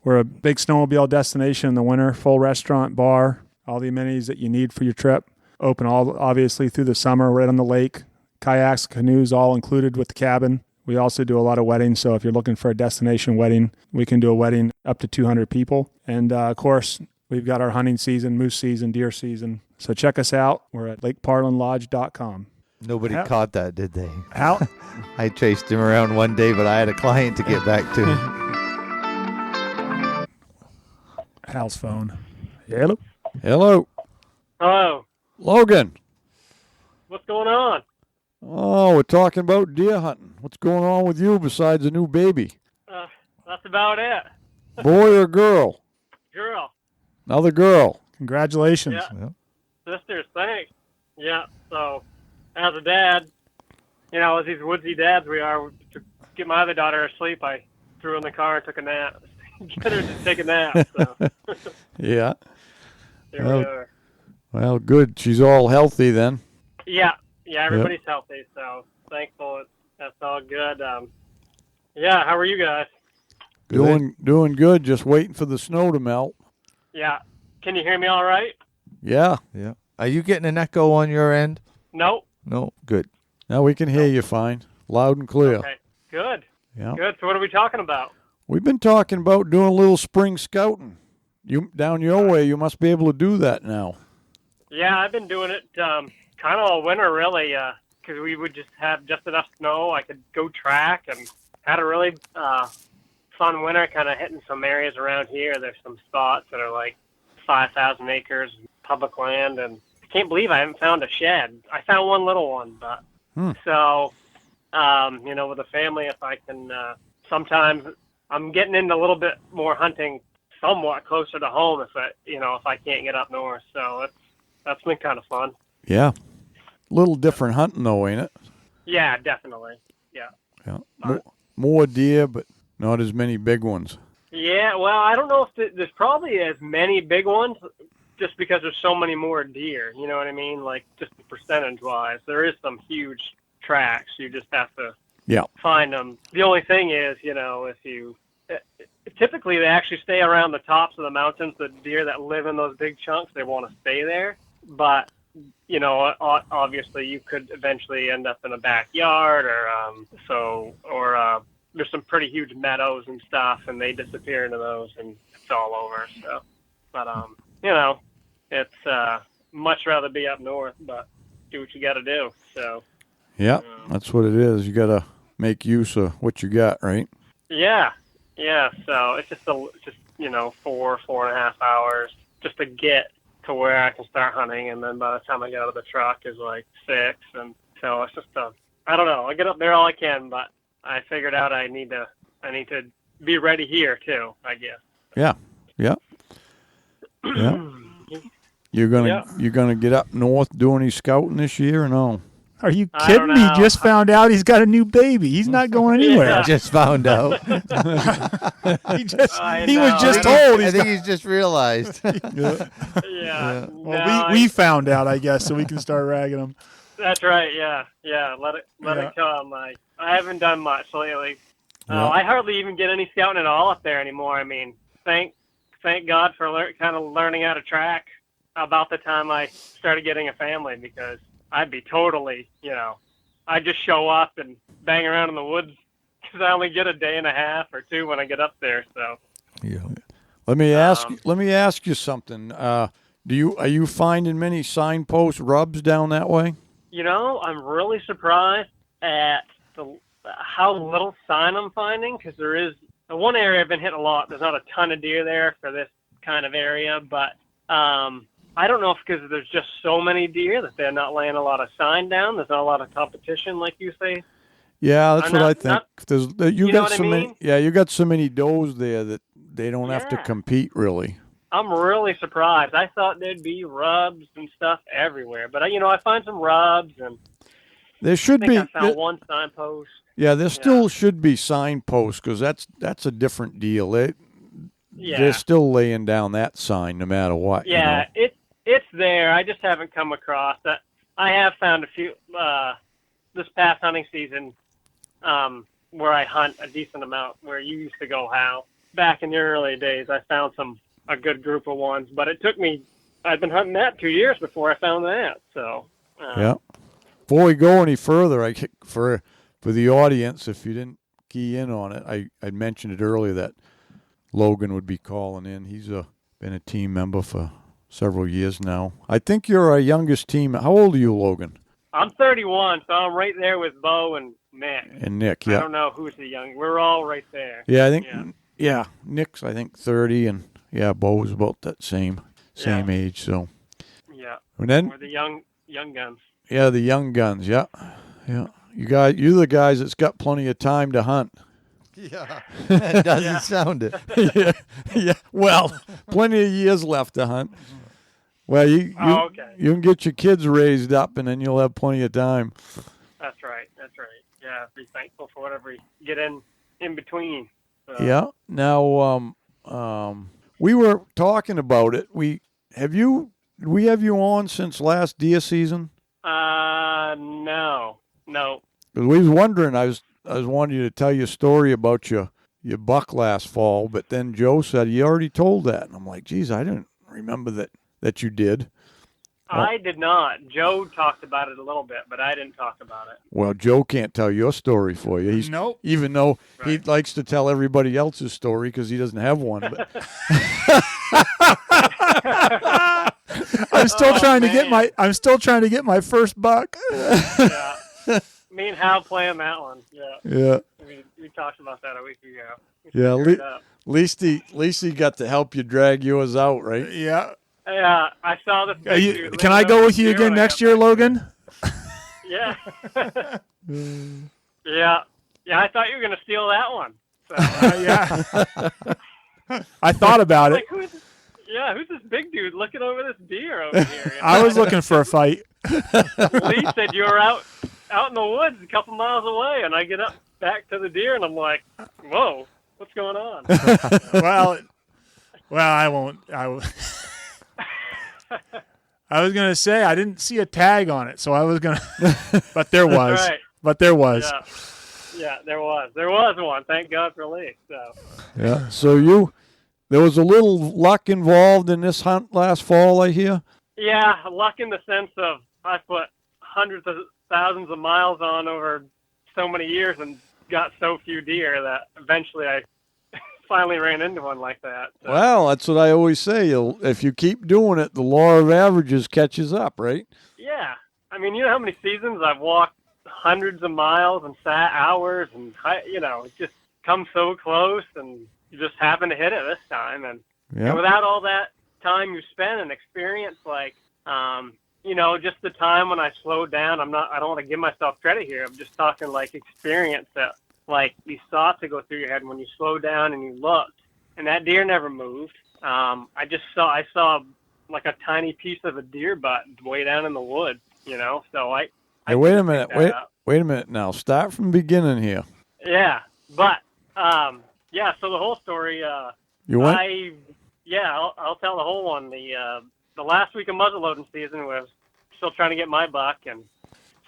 We're a big snowmobile destination in the winter, full restaurant, bar, all the amenities that you need for your trip. Open obviously through the summer, right on the lake. Kayaks, canoes, all included with the cabin. We also do a lot of weddings, so if you're looking for a destination wedding, we can do a wedding up to 200 people. And, of course, we've got our hunting season, moose season, deer season. So check us out. We're at lakeparlinlodge.com. nobody caught that, did they? How? I chased him around one day, but I had a client to get back to. Hal's phone. Hello? Hello. Hello. Logan. What's going on? Oh, we're talking about deer hunting. What's going on with you besides a new baby? That's about it. Boy or girl? Girl. Another girl. Congratulations. Yeah. Sisters, thanks. Yeah, so as a dad, as these woodsy dads we are, to get my other daughter asleep, I threw her in the car and took a nap. Get her to take a nap. So. Yeah. Here we are. Well, good. She's all healthy then. Yeah, everybody's healthy, so thankful that's all good. How are you guys? Doing good. Just waiting for the snow to melt. Yeah. Can you hear me all right? Yeah. Yeah. Are you getting an echo on your end? Nope. No. Good. Now we can hear you fine. Loud and clear. Okay. Good. Yeah. Good. So what are we talking about? We've been talking about doing a little spring scouting. You down your way, you must be able to do that now. Yeah, I've been doing it kind of all winter, really, because we would just have just enough snow. I could go track and had a really fun winter kind of hitting some areas around here. There's some spots that are like 5,000 acres public land, and I can't believe I haven't found a shed. I found one little one, but so, with the family, if I can, sometimes I'm getting into a little bit more hunting somewhat closer to home if I can't get up north. So that's been kind of fun. Yeah. A little different hunting though, ain't it? Yeah, definitely. Yeah. More deer, but not as many big ones. Yeah, well, I don't know if there's probably as many big ones just because there's so many more deer. You know what I mean? Like just percentage-wise. There is some huge tracks. You just have to find them. The only thing is, if you typically they actually stay around the tops of the mountains. The deer that live in those big chunks, they want to stay there. But, obviously you could eventually end up in a backyard or there's some pretty huge meadows and stuff, and they disappear into those, and it's all over. So, but you know, it's much rather be up north, but do what you got to do. So. Yeah, that's what it is. You got to make use of what you got, right? Yeah. So it's just 4.5 hours just to get to where I can start hunting, and then by the time I get out of the truck is like 6, and so it's just I don't know. I get up there all I can, but I figured out I need to be ready here too, I guess. Yeah. You're gonna get up north, do any scouting this year or no? Are you kidding me? He just found out he's got a new baby. He's not going anywhere. I just found out. He was just told. I think he's just realized. Yeah. Well, we found out, I guess, so we can start ragging him. That's right. Yeah. Let it come. I haven't done much lately. I hardly even get any scouting at all up there anymore. I mean, thank God for kind of learning how to track about the time I started getting a family, because I'd be totally, I'd just show up and bang around in the woods because I only get a day and a half or 2 when I get up there. So, yeah. Let me ask you something. Are you finding many signpost rubs down that way? I'm really surprised at how little sign I'm finding, because there is one area I've been hitting a lot. There's not a ton of deer there for this kind of area, but I don't know if because there's just so many deer that they're not laying a lot of sign down. There's not a lot of competition, like you say. Yeah, that's what I think. You got so many. Yeah, you got so many does there that they don't have to compete really. I'm really surprised. I thought there'd be rubs and stuff everywhere, but I find some rubs, and there should be. I found one signpost. Yeah, there still should be signposts, because that's a different deal. They're still laying down that sign no matter what. Yeah, it's there. I just haven't come across that. I have found a few this past hunting season where I hunt a decent amount, where you used to go, Hal. Back in the early days, I found a good group of ones, but it took me, I've been hunting that 2 years before I found that. So, yeah. Before we go any further, for the audience, if you didn't key in on it, I mentioned it earlier that Logan would be calling in. He's been a team member for several years now. I think you're our youngest team. How old are you, Logan? I'm 31, so I'm right there with Bo and Nick. And Nick, yeah. I don't know who's the young. We're all right there. Yeah, I think. Yeah, Nick's 30, and Bo was about that same age. So. Yeah. And then we're the young guns. Yeah, the young guns. Yeah. You're the guys that's got plenty of time to hunt. Yeah, it doesn't sound it. Yeah. Well, plenty of years left to hunt. Well, you can get your kids raised up, and then you'll have plenty of time. That's right. Yeah, be thankful for whatever you get in between. So. Yeah. Now, we were talking about it. We have you on since last deer season? No. We was wondering. I was wanting you to tell your story about your buck last fall, but then Joe said you already told that, and I'm like, geez, I didn't remember that you did. I did not. Joe talked about it a little bit, but I didn't talk about it. Well, Joe can't tell your story for you. Nope. Even though he likes to tell everybody else's story because he doesn't have one. But I'm still trying to get my first buck. Yeah. Me and Hal playing that one. Yeah. We talked about that a week ago. At least he got to help you drag yours out, right? Yeah. Yeah, I saw the. Can I go with you again next year, Logan? Yeah. Yeah. I thought you were gonna steal that one. So. Yeah. I thought about it. Who's this big dude looking over this deer over here? I was looking for a fight. Lee said you were out in the woods a couple miles away, and I get up back to the deer, and I'm like, whoa, what's going on? Well, I won't. I was going to say I didn't see a tag on it, so I was going to, but there was. Right. But there was. Yeah, there was. There was one. Thank God for Lee. So. Yeah. So there was a little luck involved in this hunt last fall, I hear. Yeah, luck in the sense of I put hundreds of thousands of miles on over so many years, and got so few deer that eventually I finally ran into one like that. So. Well, that's what I always say. If you keep doing it, the law of averages catches up, right? Yeah. I mean, you know how many seasons I've walked hundreds of miles and sat hours and, it just comes so close and you just happen to hit it this time. And without all that time you spend and experience, like, just the time when I slowed down, I don't want to give myself credit here. I'm just talking like experience that, like, these thoughts that go through your head when you slow down and you looked and that deer never moved. I saw like a tiny piece of a deer butt way down in the woods, so I wait a minute. Wait a minute now. Start from the beginning here. Yeah. But, so the whole story, you went? I'll tell the whole one. The last week of muzzleloading season was still trying to get my buck, and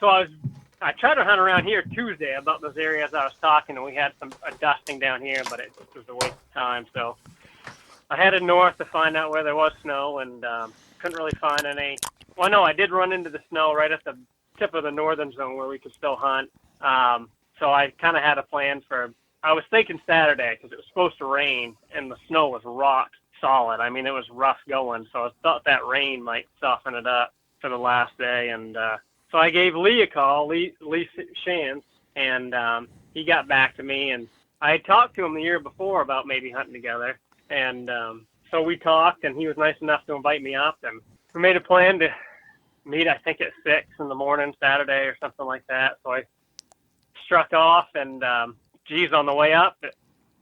so I tried to hunt around here Tuesday about those areas I was talking, and we had a dusting down here, but it was a waste of time. So I headed north to find out where there was snow, and couldn't really find any. Well, no, I did run into the snow right at the tip of the northern zone where we could still hunt. So I kind of had a plan I was thinking Saturday because it was supposed to rain, and the snow was rock solid. I mean, it was rough going, so I thought that rain might soften it up for the last day. And so I gave Lee a call, Lee Shans, and he got back to me. And I had talked to him the year before about maybe hunting together. And so we talked, and he was nice enough to invite me up. And we made a plan to meet, I think, at 6 in the morning, Saturday or something like that. So I struck off, and, on the way up,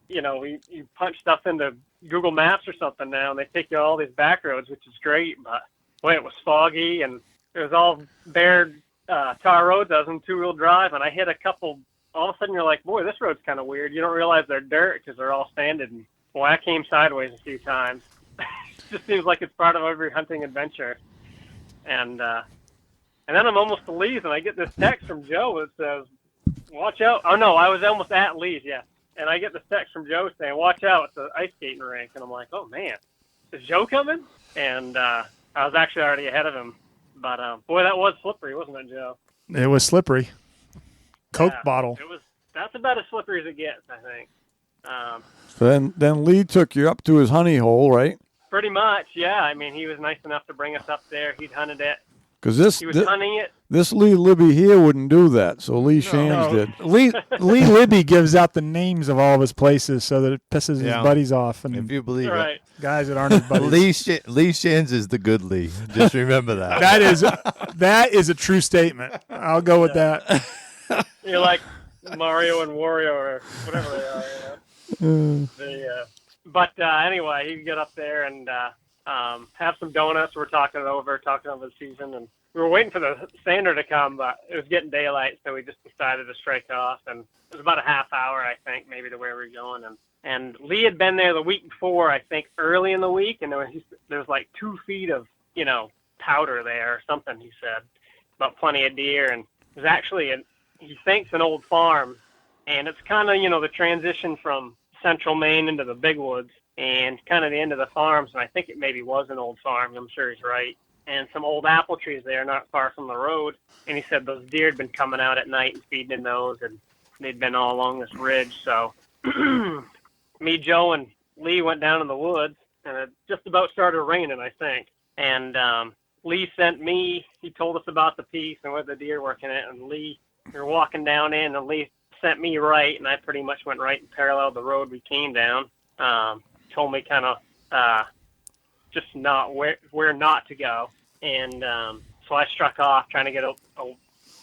you punch stuff into Google Maps or something now, and they take you all these back roads, which is great. But, boy, it was foggy, and it was all bare tar roads. I was in two-wheel drive, and I hit a couple. All of a sudden, you're like, boy, this road's kind of weird. You don't realize they're dirt because they're all sanded. And, boy, I came sideways a few times. It just seems like it's part of every hunting adventure. And then I'm almost to Lee's, and I get this text from Joe that says, watch out. Oh, no, I was almost at Lee's, yeah. And I get this text from Joe saying, watch out, it's an ice skating rink. And I'm like, oh, man, is Joe coming? And I was actually already ahead of him. But, boy, that was slippery, wasn't it, Joe? It was slippery. Coke bottle. That's about as slippery as it gets, I think. So then Lee took you up to his honey hole, right? Pretty much, yeah. I mean, he was nice enough to bring us up there. He'd hunted it. Because he was hunting it. This Lee Libby here wouldn't do that, so Lee Shans did. Lee Libby gives out the names of all of his places so that it pisses his buddies off. And if you believe it. Guys that aren't his buddies. Lee Shans is the good Lee. Just remember that. That is a true statement. I'll go with that. You're like Mario and Wario or whatever they are. But anyway, you get up there and have some donuts. We're talking over the season, and we were waiting for the sander to come, but it was getting daylight, so we just decided to strike off. And it was about a half hour, I think, maybe to where we were going. And Lee had been there the week before, I think, early in the week, and there was like 2 feet of powder there or something. He said about plenty of deer, and it was actually he thinks an old farm, and it's kind of the transition from central Maine into the big woods and kind of the end of the farms, and I think it maybe was an old farm. I'm sure he's right. And some old apple trees there not far from the road. And he said those deer had been coming out at night and feeding in those, and they'd been all along this ridge. So me, Joe, and Lee went down in the woods, and it just about started raining, I think. And Lee sent me, he told us about the piece and where the deer were in it, and Lee, we were walking down in, and Lee sent me right, and I pretty much went right and paralleled the road we came down. Told me kind of just not where not to go. And so I struck off trying to get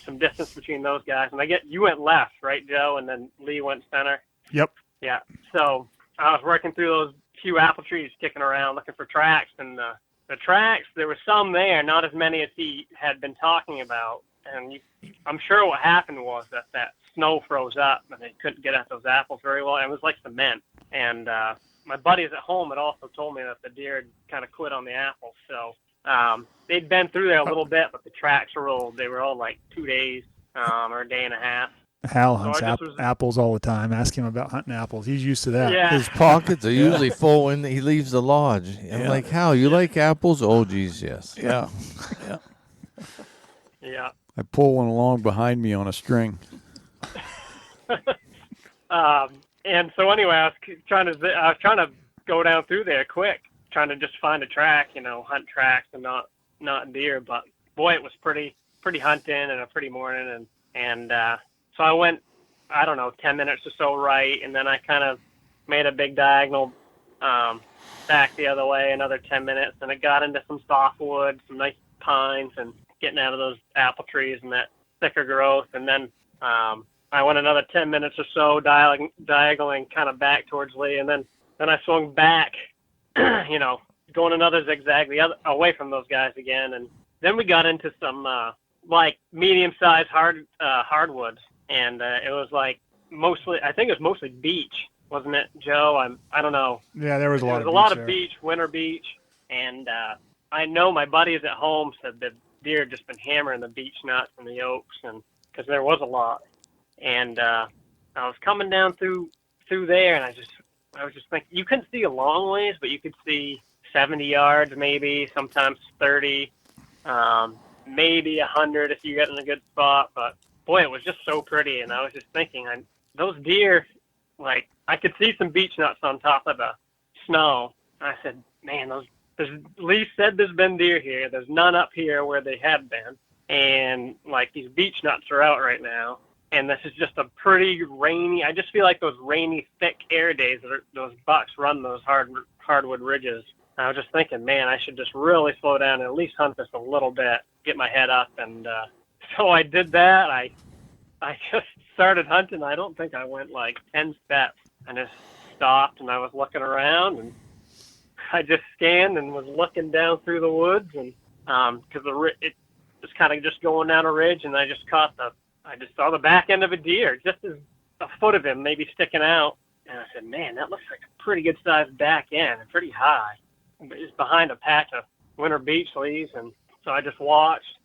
some distance between those guys. And you went left, right, Joe? And then Lee went center? Yep. Yeah. So I was working through those few apple trees, kicking around, looking for tracks. And the tracks, there were some there, not as many as he had been talking about. And I'm sure what happened was that snow froze up, and they couldn't get at those apples very well. It was like cement. And my buddies at home had also told me that the deer had kind of quit on the apples. So they'd been through there a little bit, but the tracks were old. They were all like 2 days or a day and a half. Hal hunts apples all the time. Ask him about hunting apples. He's used to that. Yeah. His pockets are usually full when he leaves the lodge. I'm like, Hal, you like apples? Oh, geez, yes. Yeah. Yeah. Yeah. I pull one along behind me on a string. And so anyway, I was trying to go down through there quick, trying to just find a track, hunt tracks and not deer. But boy, it was pretty hunting and a pretty morning. And so I went, I don't know, 10 minutes or so right. And then I kind of made a big diagonal, back the other way, another 10 minutes. And it got into some softwood, some nice pines, and getting out of those apple trees and that thicker growth. And then, I went another 10 minutes or so diagonally kind of back towards Lee. And then I swung back, going another zigzag away from those guys again. And then we got into some, like medium-sized hardwoods. And, it was like I think it was mostly beech, wasn't it, Joe? I don't know. Yeah, there was a lot of beech. There was a lot of beech, winter beech. And, I know my buddies at home said that deer had just been hammering the beech nuts and the oaks, and because there was a lot. And I was coming down through there, and I was just thinking, you couldn't see a long ways, but you could see 70 yards maybe, sometimes 30, maybe 100 if you get in a good spot. But boy, it was just so pretty, and I was just thinking, those deer, like, I could see some beech nuts on top of the snow. I said, man, Lee said there's been deer here. There's none up here where they had been. And, like, these beech nuts are out right now. And this is just a pretty rainy, I just feel like those rainy, thick air days, those bucks run those hardwood ridges. I was just thinking, man, I should just really slow down and at least hunt this a little bit, get my head up. And so I did that. I just started hunting. I don't think I went like 10 steps. I just stopped, and I was looking around, and I just scanned and was looking down through the woods, and because it was kind of just going down a ridge, and I just saw the back end of a deer, just as a foot of him maybe sticking out. And I said, man, that looks like a pretty good sized back end and pretty high. It's behind a patch of winter beech leaves. And so I just watched,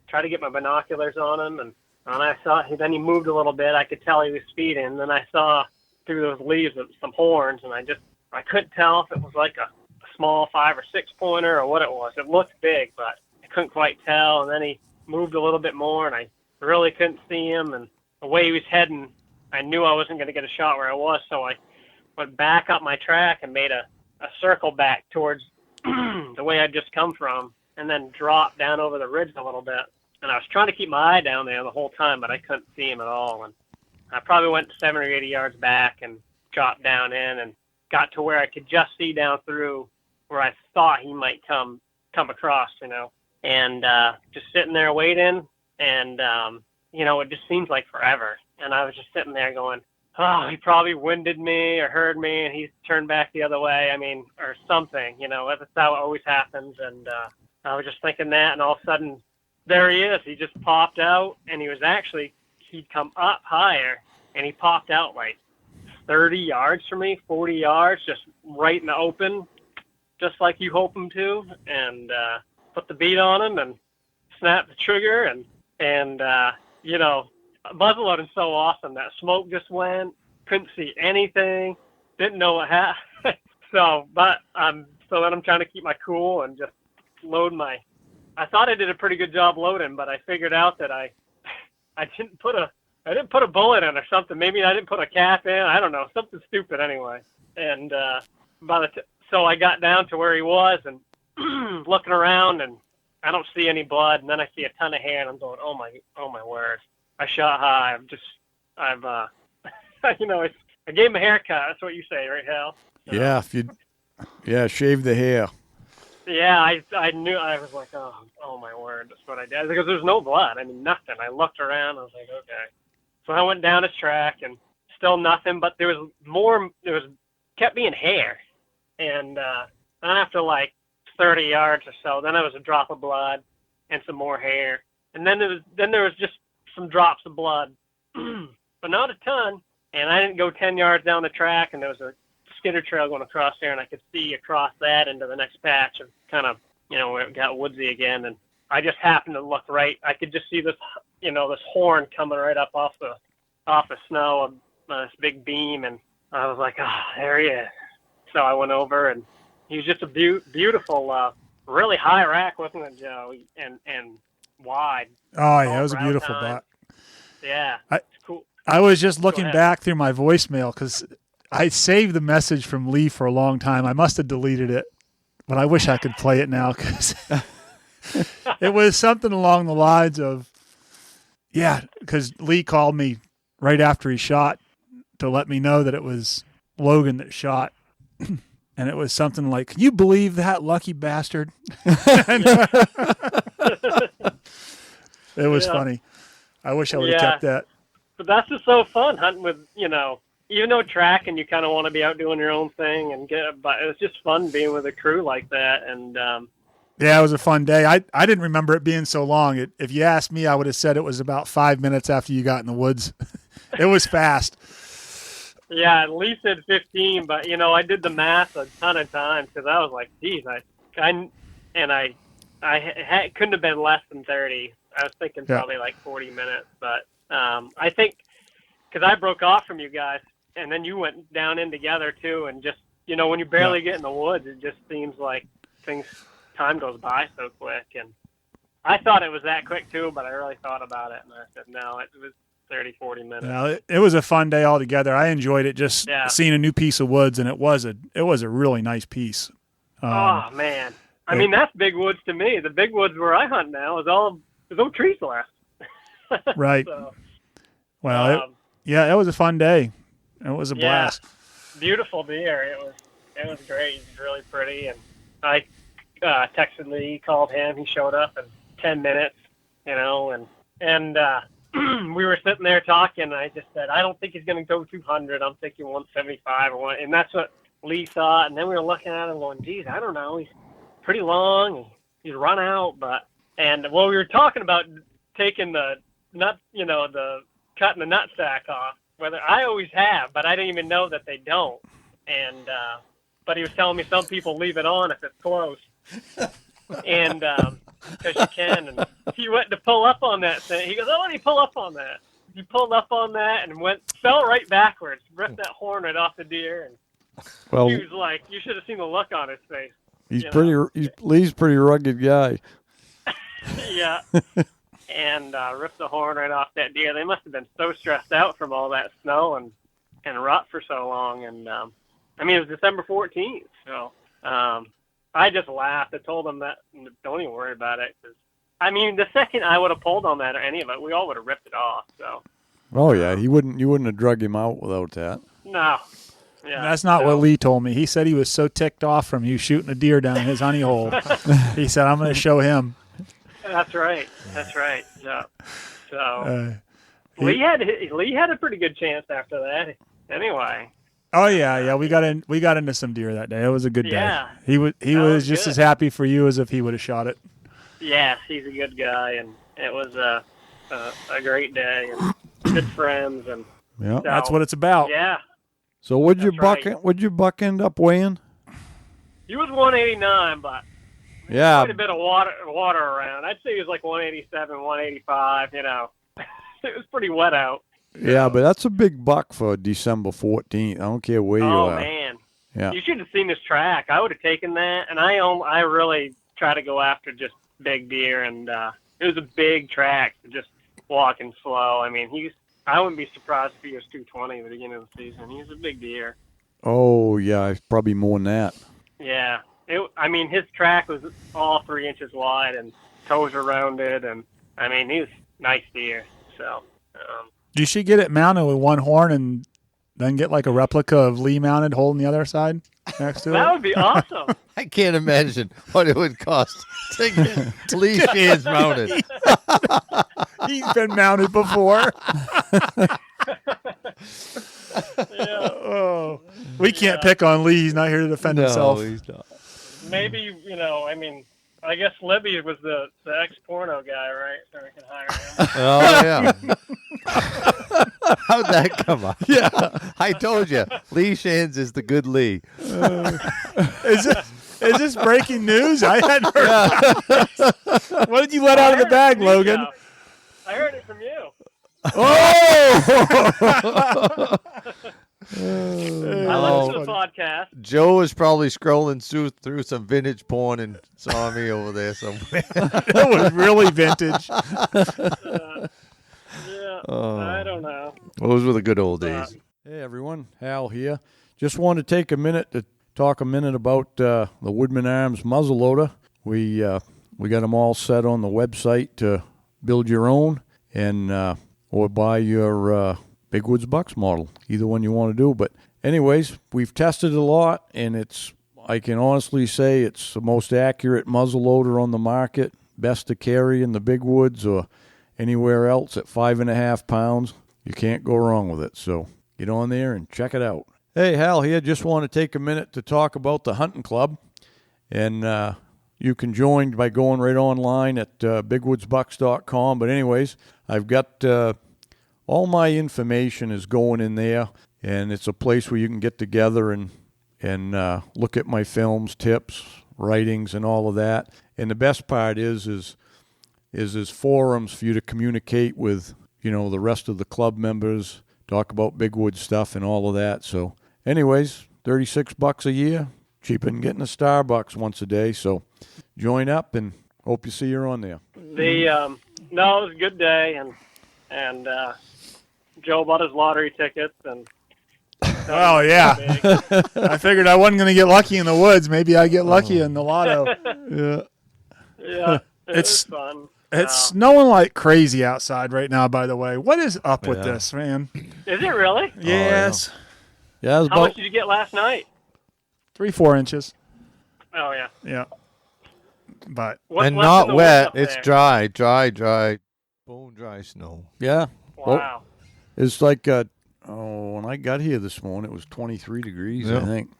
tried to get my binoculars on him. And I saw, then he moved a little bit. I could tell he was feeding. And then I saw through those leaves some horns. And I couldn't tell if it was like a small 5 or 6 pointer or what it was. It looked big, but I couldn't quite tell. And then he moved a little bit more, and I really couldn't see him, and the way he was heading, I knew I wasn't going to get a shot where I was, so I went back up my track and made a circle back towards the way I'd just come from, and then dropped down over the ridge a little bit. And I was trying to keep my eye down there the whole time, but I couldn't see him at all. And I probably went 70 or 80 yards back and dropped down in and got to where I could just see down through where I thought he might come across, and just sitting there waiting. And, it just seems like forever. And I was just sitting there going, oh, he probably winded me or heard me, and he turned back the other way. Or something, that's how it always happens. And I was just thinking that, and all of a sudden, there he is. He just popped out, and he'd come up higher, and he popped out like 30 yards from me, 40 yards, just right in the open, just like you hope him to, and put the beat on him and snapped the trigger, and muzzleloading's so awesome. That smoke just went, couldn't see anything, didn't know what happened. So then I'm trying to keep my cool and just load I thought I did a pretty good job loading, but I figured out that I didn't put a bullet in or something. Maybe I didn't put a cap in. I don't know, something stupid anyway. And so I got down to where he was and looking around, and I don't see any blood, and then I see a ton of hair, and I'm going, oh my word. I shot high. I gave him a haircut. That's what you say, right, Hal? Yeah, shave the hair. Yeah, I knew. I was like, oh my word, that's what I did. Because there's no blood. Nothing. I looked around. I was like, okay. So I went down his track, and still nothing, but there was more. Kept being hair. And after like 30 yards or so, then there was a drop of blood and some more hair, and then there was just some drops of blood, but not a ton. And I didn't go 10 yards down the track, and there was a skidder trail going across there, and I could see across that into the next patch of kind of where it got woodsy again. And I just happened to look right. I could just see this this horn coming right up off the snow, this big beam, and I was like, there he is. So I went over, and he was just a beautiful, really high rack, wasn't it, Joe? And wide. Oh, yeah, it was a beautiful buck. Yeah, it's cool. I was just looking ahead. back through my voicemail because I saved the message from Lee for a long time. I must have deleted it, but I wish I could play it now because it was something along the lines of, because Lee called me right after he shot to let me know that it was Logan that shot. And it was something like, "Can you believe that, lucky bastard?" It was funny. I wish I would have kept that. But that's just so fun hunting with, even though track and you kind of want to be out doing your own thing but it was just fun being with a crew like that. And yeah, it was a fun day. I didn't remember it being so long. If you asked me, I would have said it was about 5 minutes after you got in the woods. It was fast. Yeah, at least said 15, but I did the math a ton of times because I was like, geez, I couldn't have been less than 30. I was thinking probably like 40 minutes, but I think because I broke off from you guys and then you went down in together too, and just when you barely get in the woods, it just seems like time goes by so quick. And I thought it was that quick too, but I really thought about it and I said no, it was 30, 40 minutes. Yeah, it was a fun day altogether. I enjoyed it just seeing a new piece of woods, and it was a really nice piece. Oh man, I mean that's big woods to me. The big woods where I hunt now there's no trees left. Right. So, well, it was a fun day. It was a blast. Beautiful deer. It was great. He was really pretty, and I texted Lee, called him. He showed up in 10 minutes, and we were sitting there talking, and I just said, I don't think he's going to go 200. I'm thinking 175 or what, and that's what Lee thought. And then we were looking at him going, geez, I don't know. He's pretty long. He's run out, we were talking about taking the nut, cutting the nut sack off. Whether I always have, but I didn't even know that they don't. And but he was telling me some people leave it on if it's close, and because you can. And he went to pull up on that thing. He goes, "Oh, let me pull up on that." He pulled up on that and fell right backwards, ripped that horn right off the deer. And Well, he was like, "You should have seen the look on his face." Lee's pretty rugged guy. Yeah. And ripped the horn right off that deer. They must have been so stressed out from all that snow and rut for so long. And it was December 14th, so I just laughed. I told them that don't even worry about it. Cause, the second I would have pulled on that or any of it, we all would have ripped it off. So. Oh yeah, you wouldn't have drug him out without that. No. Yeah. That's not what Lee told me. He said he was so ticked off from you shooting a deer down his honey hole. He said, "I'm going to show him." That's right. So Lee had a pretty good chance after that. Anyway. Oh yeah. We got into some deer that day. It was a good day. Yeah. He was just good. as happy for you as if he would have shot it. Yes, he's a good guy, and it was a great day, and good friends, and Yeah, that's what it's about. Yeah. So what'd your That's buck end up weighing? He was 189, but Yeah, quite a bit of water around. I'd say he was like 187, 185. It was pretty wet out. yeah, but that's a big buck for December 14th. I don't care where you Oh are. man, Yeah, you should have seen this track. I would have taken that, and I really try to go after just big deer, and it was a big track, just walking slow. I wouldn't be surprised if he was 220 at the beginning of the season. He's a big deer. Oh yeah, probably more than that. Yeah. His track was all 3 inches wide and toes were rounded, and he was nice deer. So, You should get it mounted with one horn and then get like a replica of Lee mounted holding the other side next to that it. would be awesome. I can't imagine what it would cost to get Lee Shands mounted. He's been mounted before. Yeah. Oh, we can't pick on Lee. He's not here to defend himself. No, he's not. Maybe, I guess Libby was the ex-porno guy, right? So we can hire him. Oh, yeah. How'd that come up? Yeah. I told you, Lee Shands is the good Lee. Is this breaking news? I hadn't heard that. What did you let out of the bag, Logan? I heard it from you. Oh! I listened to the podcast. Joe was probably scrolling through some vintage porn and saw me over there somewhere. It was really vintage. Yeah. Oh. I I don't know. Those were the good old days. Hey everyone, Hal here. Just want to take a minute to talk a minute about the Woodman Arms muzzleloader. We got them all set on the website to build your own and or buy your Big Woods Bucks model. Either one you want to do. But anyways, we've tested it a lot, and I can honestly say it's the most accurate muzzleloader on the market. Best to carry in the big woods or anywhere else at 5.5 pounds. You can't go wrong with it. So get on there and check it out. Hey, Hal here. Just want to take a minute to talk about the hunting club. And you can join by going right online at bigwoodsbucks.com. But anyways, I've got all my information is going in there. And it's a place where you can get together and look at my films, tips, writings, and all of that. And the best part is there's forums for you to communicate with, the rest of the club members, talk about big wood stuff and all of that. So anyways, $36 a year, cheaper than getting a Starbucks once a day. So join up and hope you see you on there. No, it was a good day, and Joe bought his lottery tickets and. Oh, yeah. I figured I wasn't going to get lucky in the woods. Maybe I get lucky in the lotto. Yeah, it's fun. It's snowing like crazy outside right now, by the way. What is up with this, man? Is it really? Yes. Yeah, How much did you get last night? 3-4 inches. Oh, yeah. Yeah. But and not wet. It's dry, bone dry snow. Yeah. Wow. Well, it's like when I got here this morning, it was 23 degrees, I think.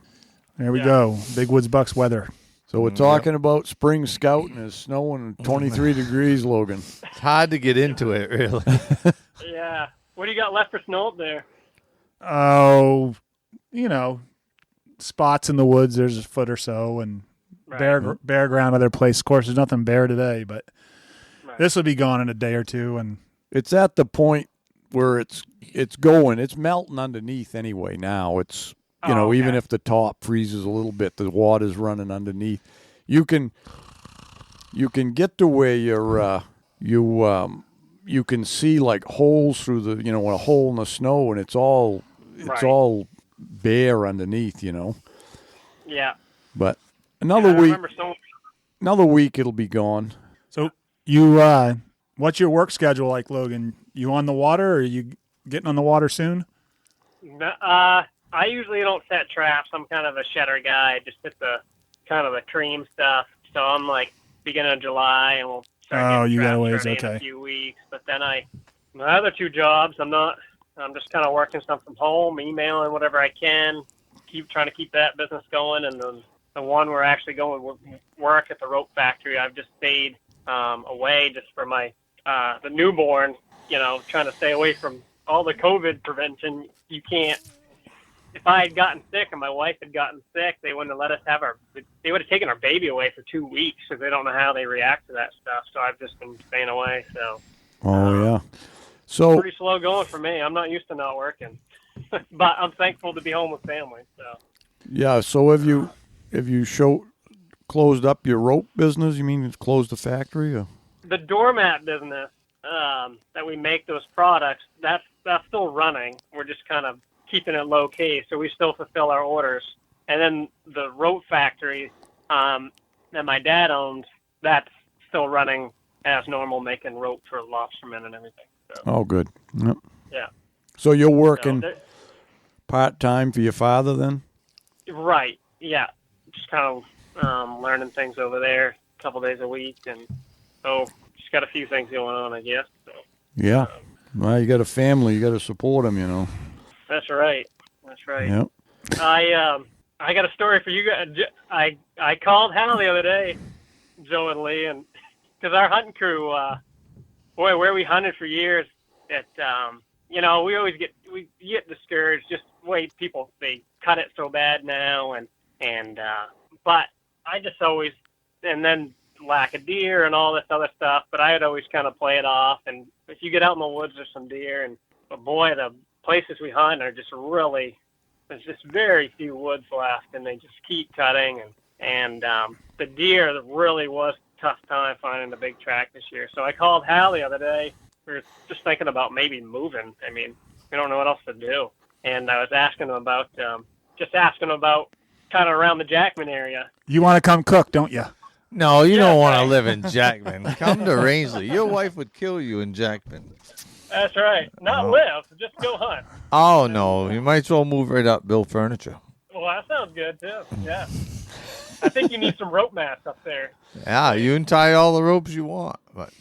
There we go. Big Woods Bucks weather. So we're talking about spring scout, and it's snowing 23 degrees, Logan. It's hard to get into it, really. Yeah. What do you got left for snow up there? Oh, spots in the woods. There's a foot or so, and bare ground other place. Of course, there's nothing bare today, but this will be gone in a day or two. And it's at the point where it's melting underneath anyway. Now it's even if the top freezes a little bit, the water's running underneath. You can get to where you can see like holes through the a hole in the snow, and it's all bare underneath. Yeah. But another week it'll be gone. So what's your work schedule like, Logan? You on the water, or are you getting on the water soon? I usually don't set traps. I'm kind of a shedder guy. I just hit the kind of the cream stuff. So I'm like beginning of July, and we'll start getting traps ready in a few weeks. But then my other two jobs, I'm just kind of working stuff from home, emailing whatever I can, trying to keep that business going. And the one we're actually going work at the rope factory, I've just stayed away just for my the newborn. Trying to stay away from all the COVID prevention. You can't. If I had gotten sick and my wife had gotten sick, they wouldn't have let us have they would have taken our baby away for 2 weeks because they don't know how they react to that stuff. So I've just been staying away. So. Oh yeah. So pretty slow going for me. I'm not used to not working, but I'm thankful to be home with family. So. Yeah. So have you closed up your rope business? You mean closed the factory? Or? The doormat business that we make those products, that's still running. We're just kind of keeping it low key, so we still fulfill our orders. And then the rope factory that my dad owns, that's still running as normal, making rope for lobstermen and everything. So. Oh, good. Yep. Yeah. So you're working part-time for your father then? Right. Yeah. Just kind of learning things over there a couple days a week, and just got a few things going on, I guess. So, yeah. Well, you got a family. You got to support them, That's right. Yep. I got a story for you guys. I called Hal the other day, Joe and Lee, and because our hunting crew, where we hunted for years, we always get discouraged. Just wait, people, they cut it so bad now, but I just always, and then lack of deer and all this other stuff. But I would always kind of play it off. And if you get out in the woods, there's some deer, but boy, the places we hunt are just really, there's just very few woods left, and they just keep cutting. And the deer really was a tough time finding the big track this year. So I called Hal the other day, were just thinking about maybe moving. I mean, we don't know what else to do. And I was asking him about, kind of around the Jackman area. You want to come cook, don't you? No, you Yeah, don't want right. to live in Jackman. Come to Rangeley. Your wife would kill you in Jackman. That's right. Not No. live, just go hunt. Oh, no. You might as well move right up, build furniture. Well, that sounds good, too. Yeah. I think you need some rope mats up there. Yeah, you can tie all the ropes you want. But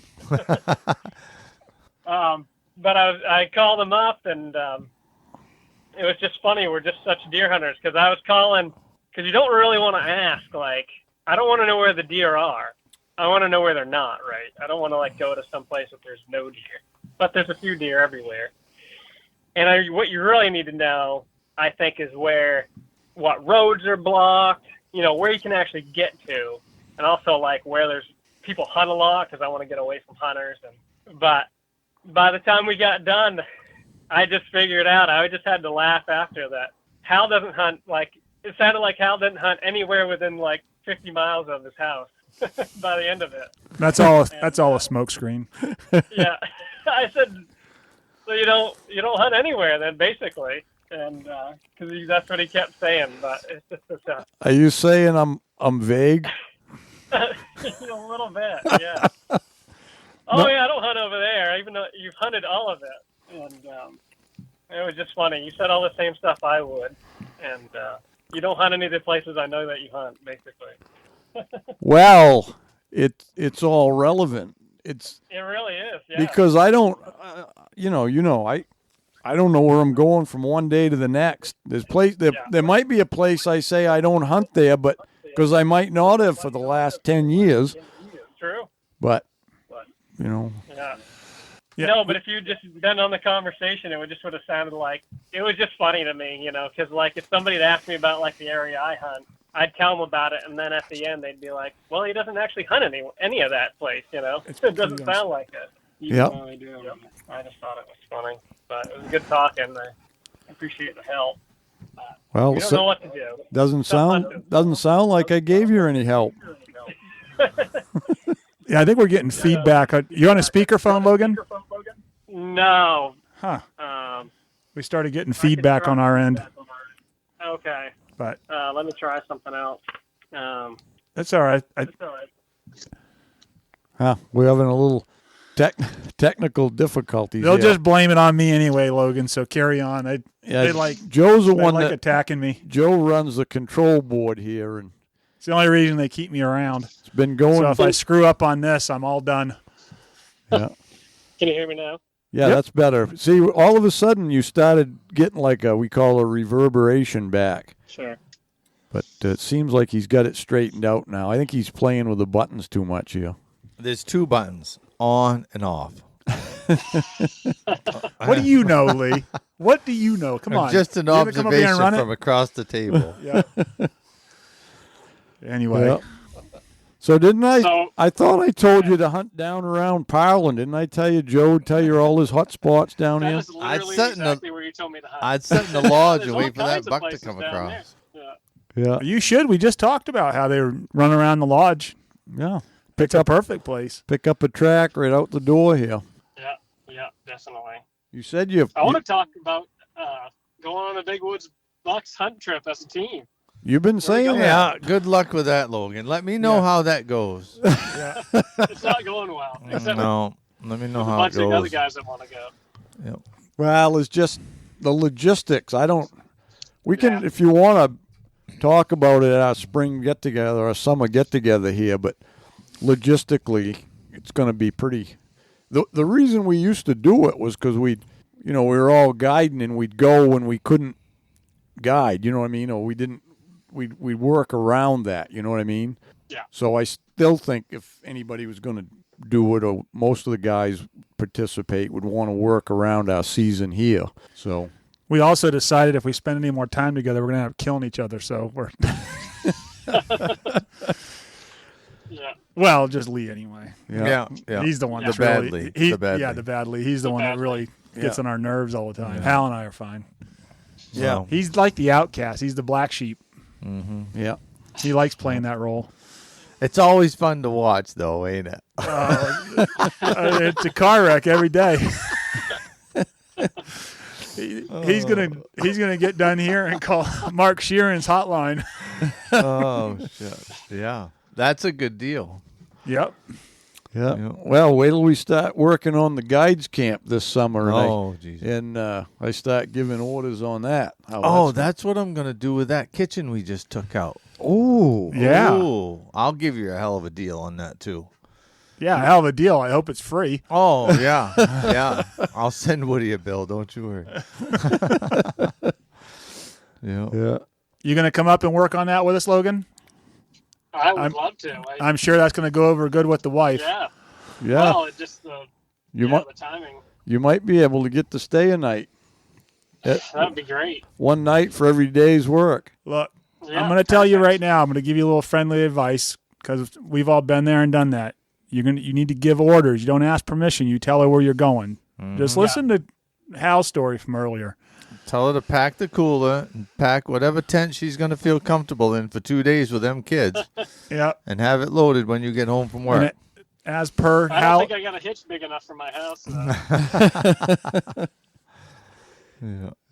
But I called him up, and it was just funny. We're just such deer hunters, because I was calling, because you don't really want to ask, like, I don't want to know where the deer are. I want to know where they're not, right? I don't want to, like, go to some place that there's no deer. But there's a few deer everywhere. And what you really need to know, I think, is what roads are blocked, where you can actually get to, and also, like, where there's people hunt a lot, because I want to get away from hunters. But by the time we got done, I just figured out, I just had to laugh after that. Hal doesn't hunt, like, it sounded like Hal didn't hunt anywhere within, like, 50 miles of his house by the end of it. That's all a smoke screen. Yeah. I said, so you don't hunt anywhere then, basically. And, because that's what he kept saying, but it's just Are you saying I'm vague? a little bit, yeah. Oh, yeah, I don't hunt over there, even though you've hunted all of it. And it was just funny. You said all the same stuff I would. And you don't hunt any of the places I know that you hunt, basically. Well, it's all relevant. It really is, yeah. Because I don't, I don't know where I'm going from one day to the next. There might be a place I say I don't hunt there, but because I might not have for the last 10 years. True. But, Yeah. Yeah. No, but if you just been on the conversation, it would have sounded like, it was just funny to me, because, like, if somebody had asked me about, like, the area I hunt, I'd tell them about it, and then at the end they'd be like, well, he doesn't actually hunt any of that place, It doesn't sound like it. Yep. Yep. I just thought it was funny, but it was a good talk, and I appreciate the help. Well, You don't know what to do. doesn't sound like I gave you any help. Yeah, I think we're getting feedback. You on a speakerphone, Logan? No. Huh. Um, We started getting feedback on our end, okay. but Let me try something else. that's all right. We're having a little technical difficulties. They'll here. just blame it on me anyway, Logan. So carry on. They like Joe's the they one like that attacking me. Joe runs the control board here, and It's the only reason they keep me around. it's been going. So if I screw up on this, I'm all done. Yeah. Can you hear me now? Yeah, Yep. that's better. See, all of a sudden you started getting like we call a reverberation back. Sure. But it seems like he's got it straightened out now. I think he's playing with the buttons too much here. there's two buttons, on and off. What do you know, Lee? What do you know? Come on. Just an You gonna come up here and observation run it? from across the table. Yeah. Anyway. Yeah. So didn't I? So- I thought I told you to hunt down around Parlin. Didn't I tell you, Joe? Tell you all his hot spots down That here. is literally I'd sit in exactly where you told me to hunt. I'd sit in the lodge There's and all wait for that kinds of buck to places come down across. there. Yeah. Yeah, You should. We just talked about how they run around the lodge. yeah. It's a perfect place. Pick up a track right out the door here. Yeah, definitely. You said you. I want to talk about going on a Big Woods Bucks hunt trip as a team. You've been saying that. Yeah, good luck with that, Logan. Let me know how that goes. It's not going well. Except No, let me know a how it bunch of other goes. guys that want to go. Yep. Well, it's just the logistics. We can, Yeah. if you want to talk about it at our spring get together or summer get together here, but logistically, it's going to be pretty. The reason we used to do it was because we were all guiding and we'd go when we couldn't guide. You know what I mean? Or we'd work around that. You know what I mean? Yeah. So I still think if anybody was going to do it, or most of the guys participate, would want to work around our season here. So We also decided if we spend any more time together, we're going to end up killing each other. So we're Yeah. well, just Lee anyway. Yeah. He's the one The that's bad really Lee. The bad yeah, Lee. the bad Lee. He's the one that bad really gets Yeah. on our nerves all the time. Yeah. Hal and I are fine. yeah, He's like the outcast. He's the black sheep. yeah. He likes playing that role. It's always fun to watch, though, ain't it? It's a car wreck every day. He's gonna get done here and call Mark Sheeran's hotline. Oh shit! Yeah, that's a good deal. Yep. Yeah. Well, wait till we start working on the guides camp this summer. And I start giving orders on that. That's what I'm going to do with that kitchen we just took out. Oh. Yeah. Ooh, I'll give you a hell of a deal on that, too. Yeah, hell of a deal. I hope it's free. Oh, yeah. Yeah. I'll send Woody a bill. Don't you worry. Yeah. You going to come up and work on that with us, Logan? I would love to. I'm sure that's going to go over good with the wife. Yeah. Yeah. Well, it just the timing. You might be able to get to stay a night. That would be great. One night for every day's work. Look, Yeah, I'm going to tell you right now. I'm going to give you a little friendly advice because we've all been there and done that. You need to give orders. You don't ask permission. You tell her where you're going. Just listen to Hal's story from earlier. Tell her to pack the cooler and pack whatever tent she's going to feel comfortable in for 2 days with them kids. Yeah. And have it loaded when you get home from work. As per I Hal. don't think I got a hitch big enough for my house.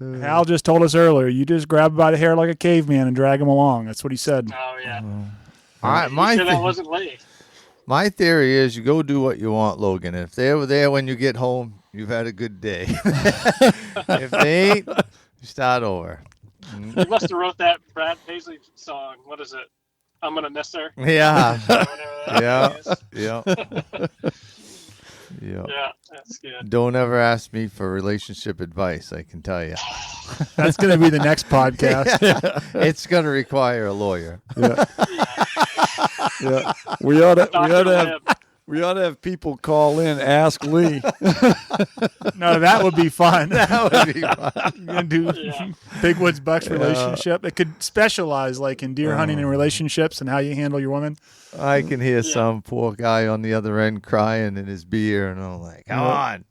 Hal just told us earlier, you just grab him by the hair like a caveman and drag him along. That's what he said. Oh, yeah. That wasn't late. My theory is you go do what you want, Logan. If they were there when you get home, you've had a good day. If they ain't, you start over. You must have wrote that Brad Paisley song. What is it? I'm going to miss her. Yeah. Yeah. Yeah. Yeah, that's good. Don't ever ask me for relationship advice, I can tell you. That's going to be the next podcast. It's going to require a lawyer. Yeah. Yeah. We ought to have people call in, ask Lee. No, that would be fun. That would be fun. And do Big Woods Bucks relationship. It could specialize like in deer hunting and relationships and how you handle your women. I can hear some poor guy on the other end crying in his beer, and I'm like, come on.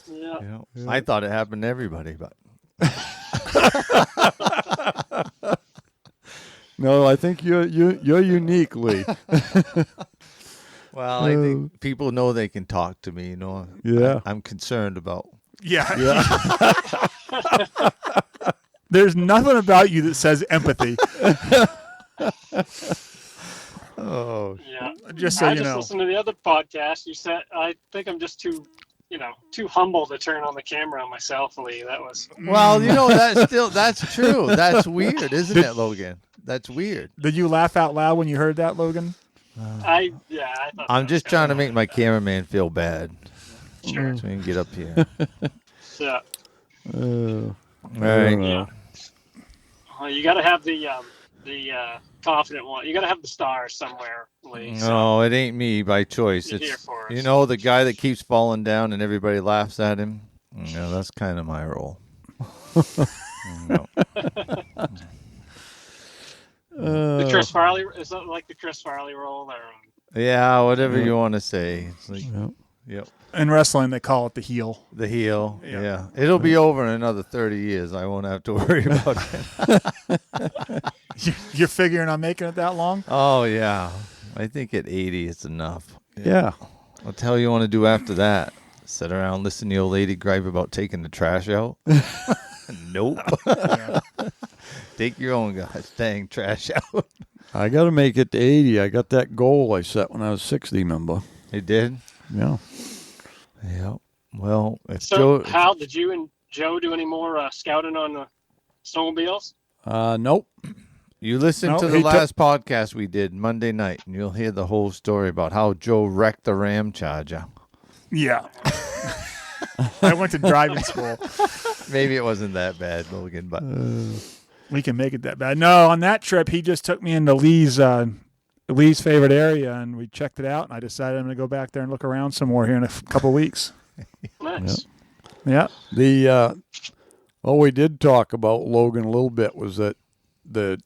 Yeah. I thought it happened to everybody, but No, I think you're unique, Lee. well, I think people know they can talk to me. Yeah. I'm concerned about. Yeah. There's nothing about you that says empathy. Oh, Yeah. Just so I you just know. listened to the other podcast. You said, I think I'm just too humble to turn on the camera on myself, Lee. That was. well, that's true. That's weird, isn't it, Logan? That's weird. Did you laugh out loud when you heard that, Logan? I thought I'm that just was trying to kinda make my cameraman feel bad. Sure. So we can get up here. Yeah. All right. Yeah. Well, you got to have the confident one. You got to have the stars somewhere, Lee. So No, it ain't me by choice. you're here It's for us. the guy that keeps falling down and everybody laughs at him. That's kind of my role. No. The Chris Farley is that like the Chris Farley role, or Yeah, whatever you want to say. It's like, yep. In wrestling, they call it the heel. The heel. Yeah. Yeah. It'll be over in another 30 years. I won't have to worry about it. You're figuring on making it that long? Oh, yeah. I think at 80 it's enough. Yeah. What the hell you want to do after that? Sit around, listen to the old lady gripe about taking the trash out? Nope. Take your own gosh dang trash out. I got to make it to 80. I got that goal I set when I was 60, remember? You did? Yeah. Yeah. Well, if so. Joe... Hal, did you and Joe do any more scouting on the snowmobiles? Nope. You listen No, to the he last podcast we did Monday night, and you'll hear the whole story about how Joe wrecked the Ram Charger. Yeah. I went to driving school. Maybe it wasn't that bad, Logan, but We can make it that bad. No, on that trip, he just took me into Lee's favorite area, and we checked it out, and I decided I'm going to go back there and look around some more here in a couple of weeks. Nice. Yeah. We did talk about Logan a little bit was that the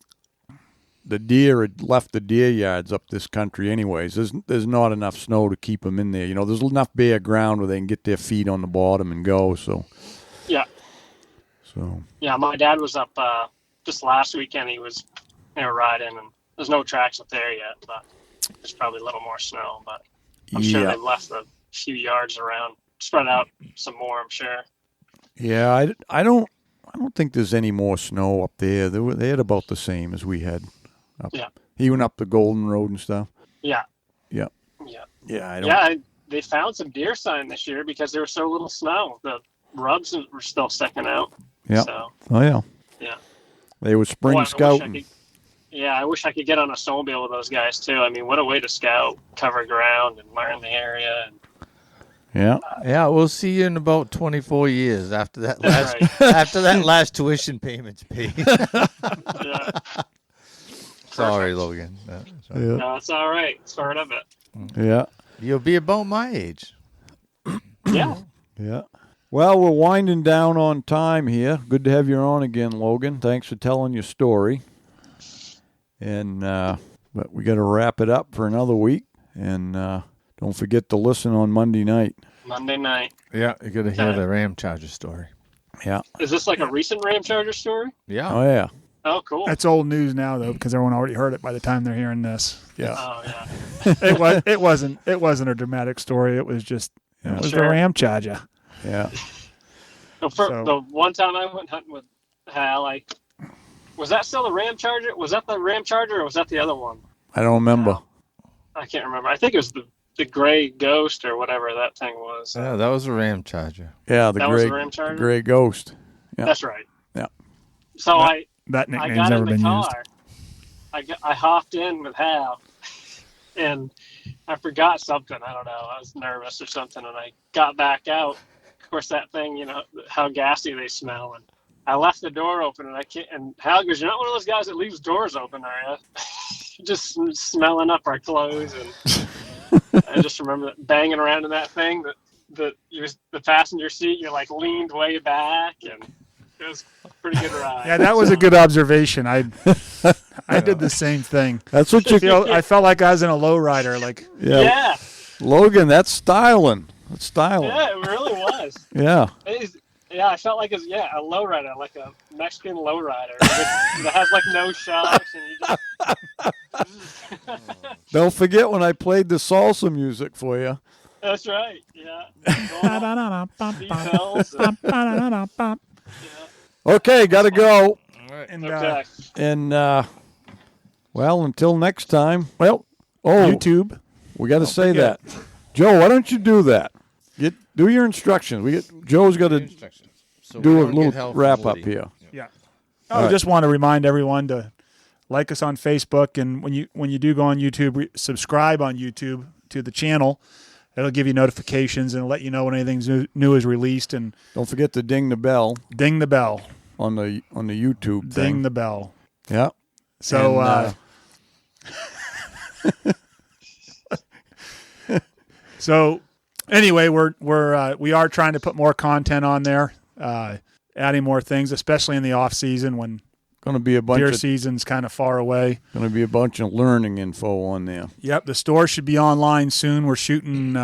deer had left the deer yards up this country anyways. There's not enough snow to keep them in there. There's enough bare ground where they can get their feet on the bottom and go. So Yeah, my dad was up just last weekend. They were riding, and there's no tracks up there yet. But there's probably a little more snow, but I'm sure they've left a few yards around, spread out some more, I'm sure. Yeah, I don't think there's any more snow up there. They had about the same as we had. Even up the Golden Road and stuff. Yeah. Yeah. Yeah. Yeah. They found some deer sign this year because there was so little snow. The rubs were still sticking out. Yeah. So, oh yeah. Yeah. They were spring scouting. I wish I could get on a snowmobile with those guys too. I mean, what a way to scout, cover ground, and learn the area. Yeah, we'll see you in about 24 years after that last last tuition payment's paid. Yeah. Sorry, Logan. No, it's all right. It's part of it. Yeah. You'll be about my age. Yeah. Yeah. Well, we're winding down on time here. Good to have you on again, Logan. Thanks for telling your story. And but we got to wrap it up for another week. And don't forget to listen on Monday night. Monday night. Yeah, you got to hear the Ram Charger story. Yeah. Is this like a recent Ram Charger story? Yeah. Oh, yeah. Oh, cool. That's old news now, though, because everyone already heard it by the time they're hearing this. Yeah. Oh, yeah. It wasn't a dramatic story. It was just the Ram Charger. Yeah. The one time I went hunting with Hal, was that still the Ram Charger? Was that the Ram Charger or was that the other one? I don't remember. I can't remember. I think it was the Gray Ghost or whatever that thing was. Yeah, that was a Ram Charger. Yeah, that was the Ram Charger? The Gray Ghost. Yeah. That's right. Yeah. So that I nickname's got never in the been car. Used. I hopped in with Hal, and I forgot something. I don't know. I was nervous or something, and I got back out. Of course, that thing, how gassy they smell. And I left the door open, and Hal goes, "You're not one of those guys that leaves doors open, are you?" Just smelling up our clothes, and I just remember banging around in that thing. The passenger seat, you leaned way back, and it was a pretty good ride. Yeah, that was a good observation. I did the same thing. That's what you feel. I felt like I was in a lowrider. Yeah. Logan, that's styling. That's styling. Yeah, it really was. Yeah. I felt like a lowrider, like a Mexican lowrider that has no shocks, and you just. Don't forget when I played the salsa music for you. That's right. Yeah. Okay, gotta go. All right. And until next time. YouTube. We got to say that. Joe, why don't you do that? Do your instructions. Joe's got to do a little wrap up here. Yeah. I just want to remind everyone to like us on Facebook, and when you do go on YouTube, subscribe on YouTube to the channel. It'll give you notifications and let you know when anything new is released. And don't forget to ding the bell. Ding the bell on the YouTube thing. Ding the bell. Yeah. So so anyway, we are trying to put more content on there, adding more things, especially in the off season when going to be a bunch deer of season's kind of far away. Going to be a bunch of learning info on there. Yep, the store should be online soon. We're shooting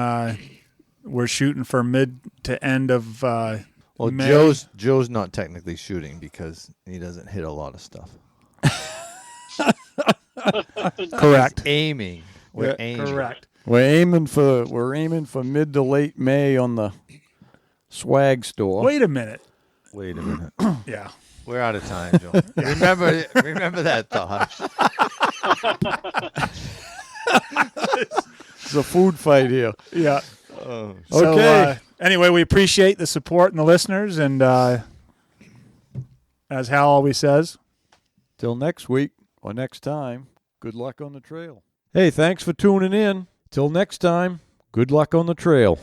for mid to end of May. Joe's not technically shooting because he doesn't hit a lot of stuff. Correct. He's aiming. We're aiming. Correct. We're aiming for mid to late May on the swag store. Wait a minute. Yeah. We're out of time, Joe. Remember that thought. It's a food fight here. Yeah. Okay. So, anyway, we appreciate the support and the listeners, and as Hal always says, till next week or next time, good luck on the trail. Hey, thanks for tuning in. Till next time, good luck on the trail.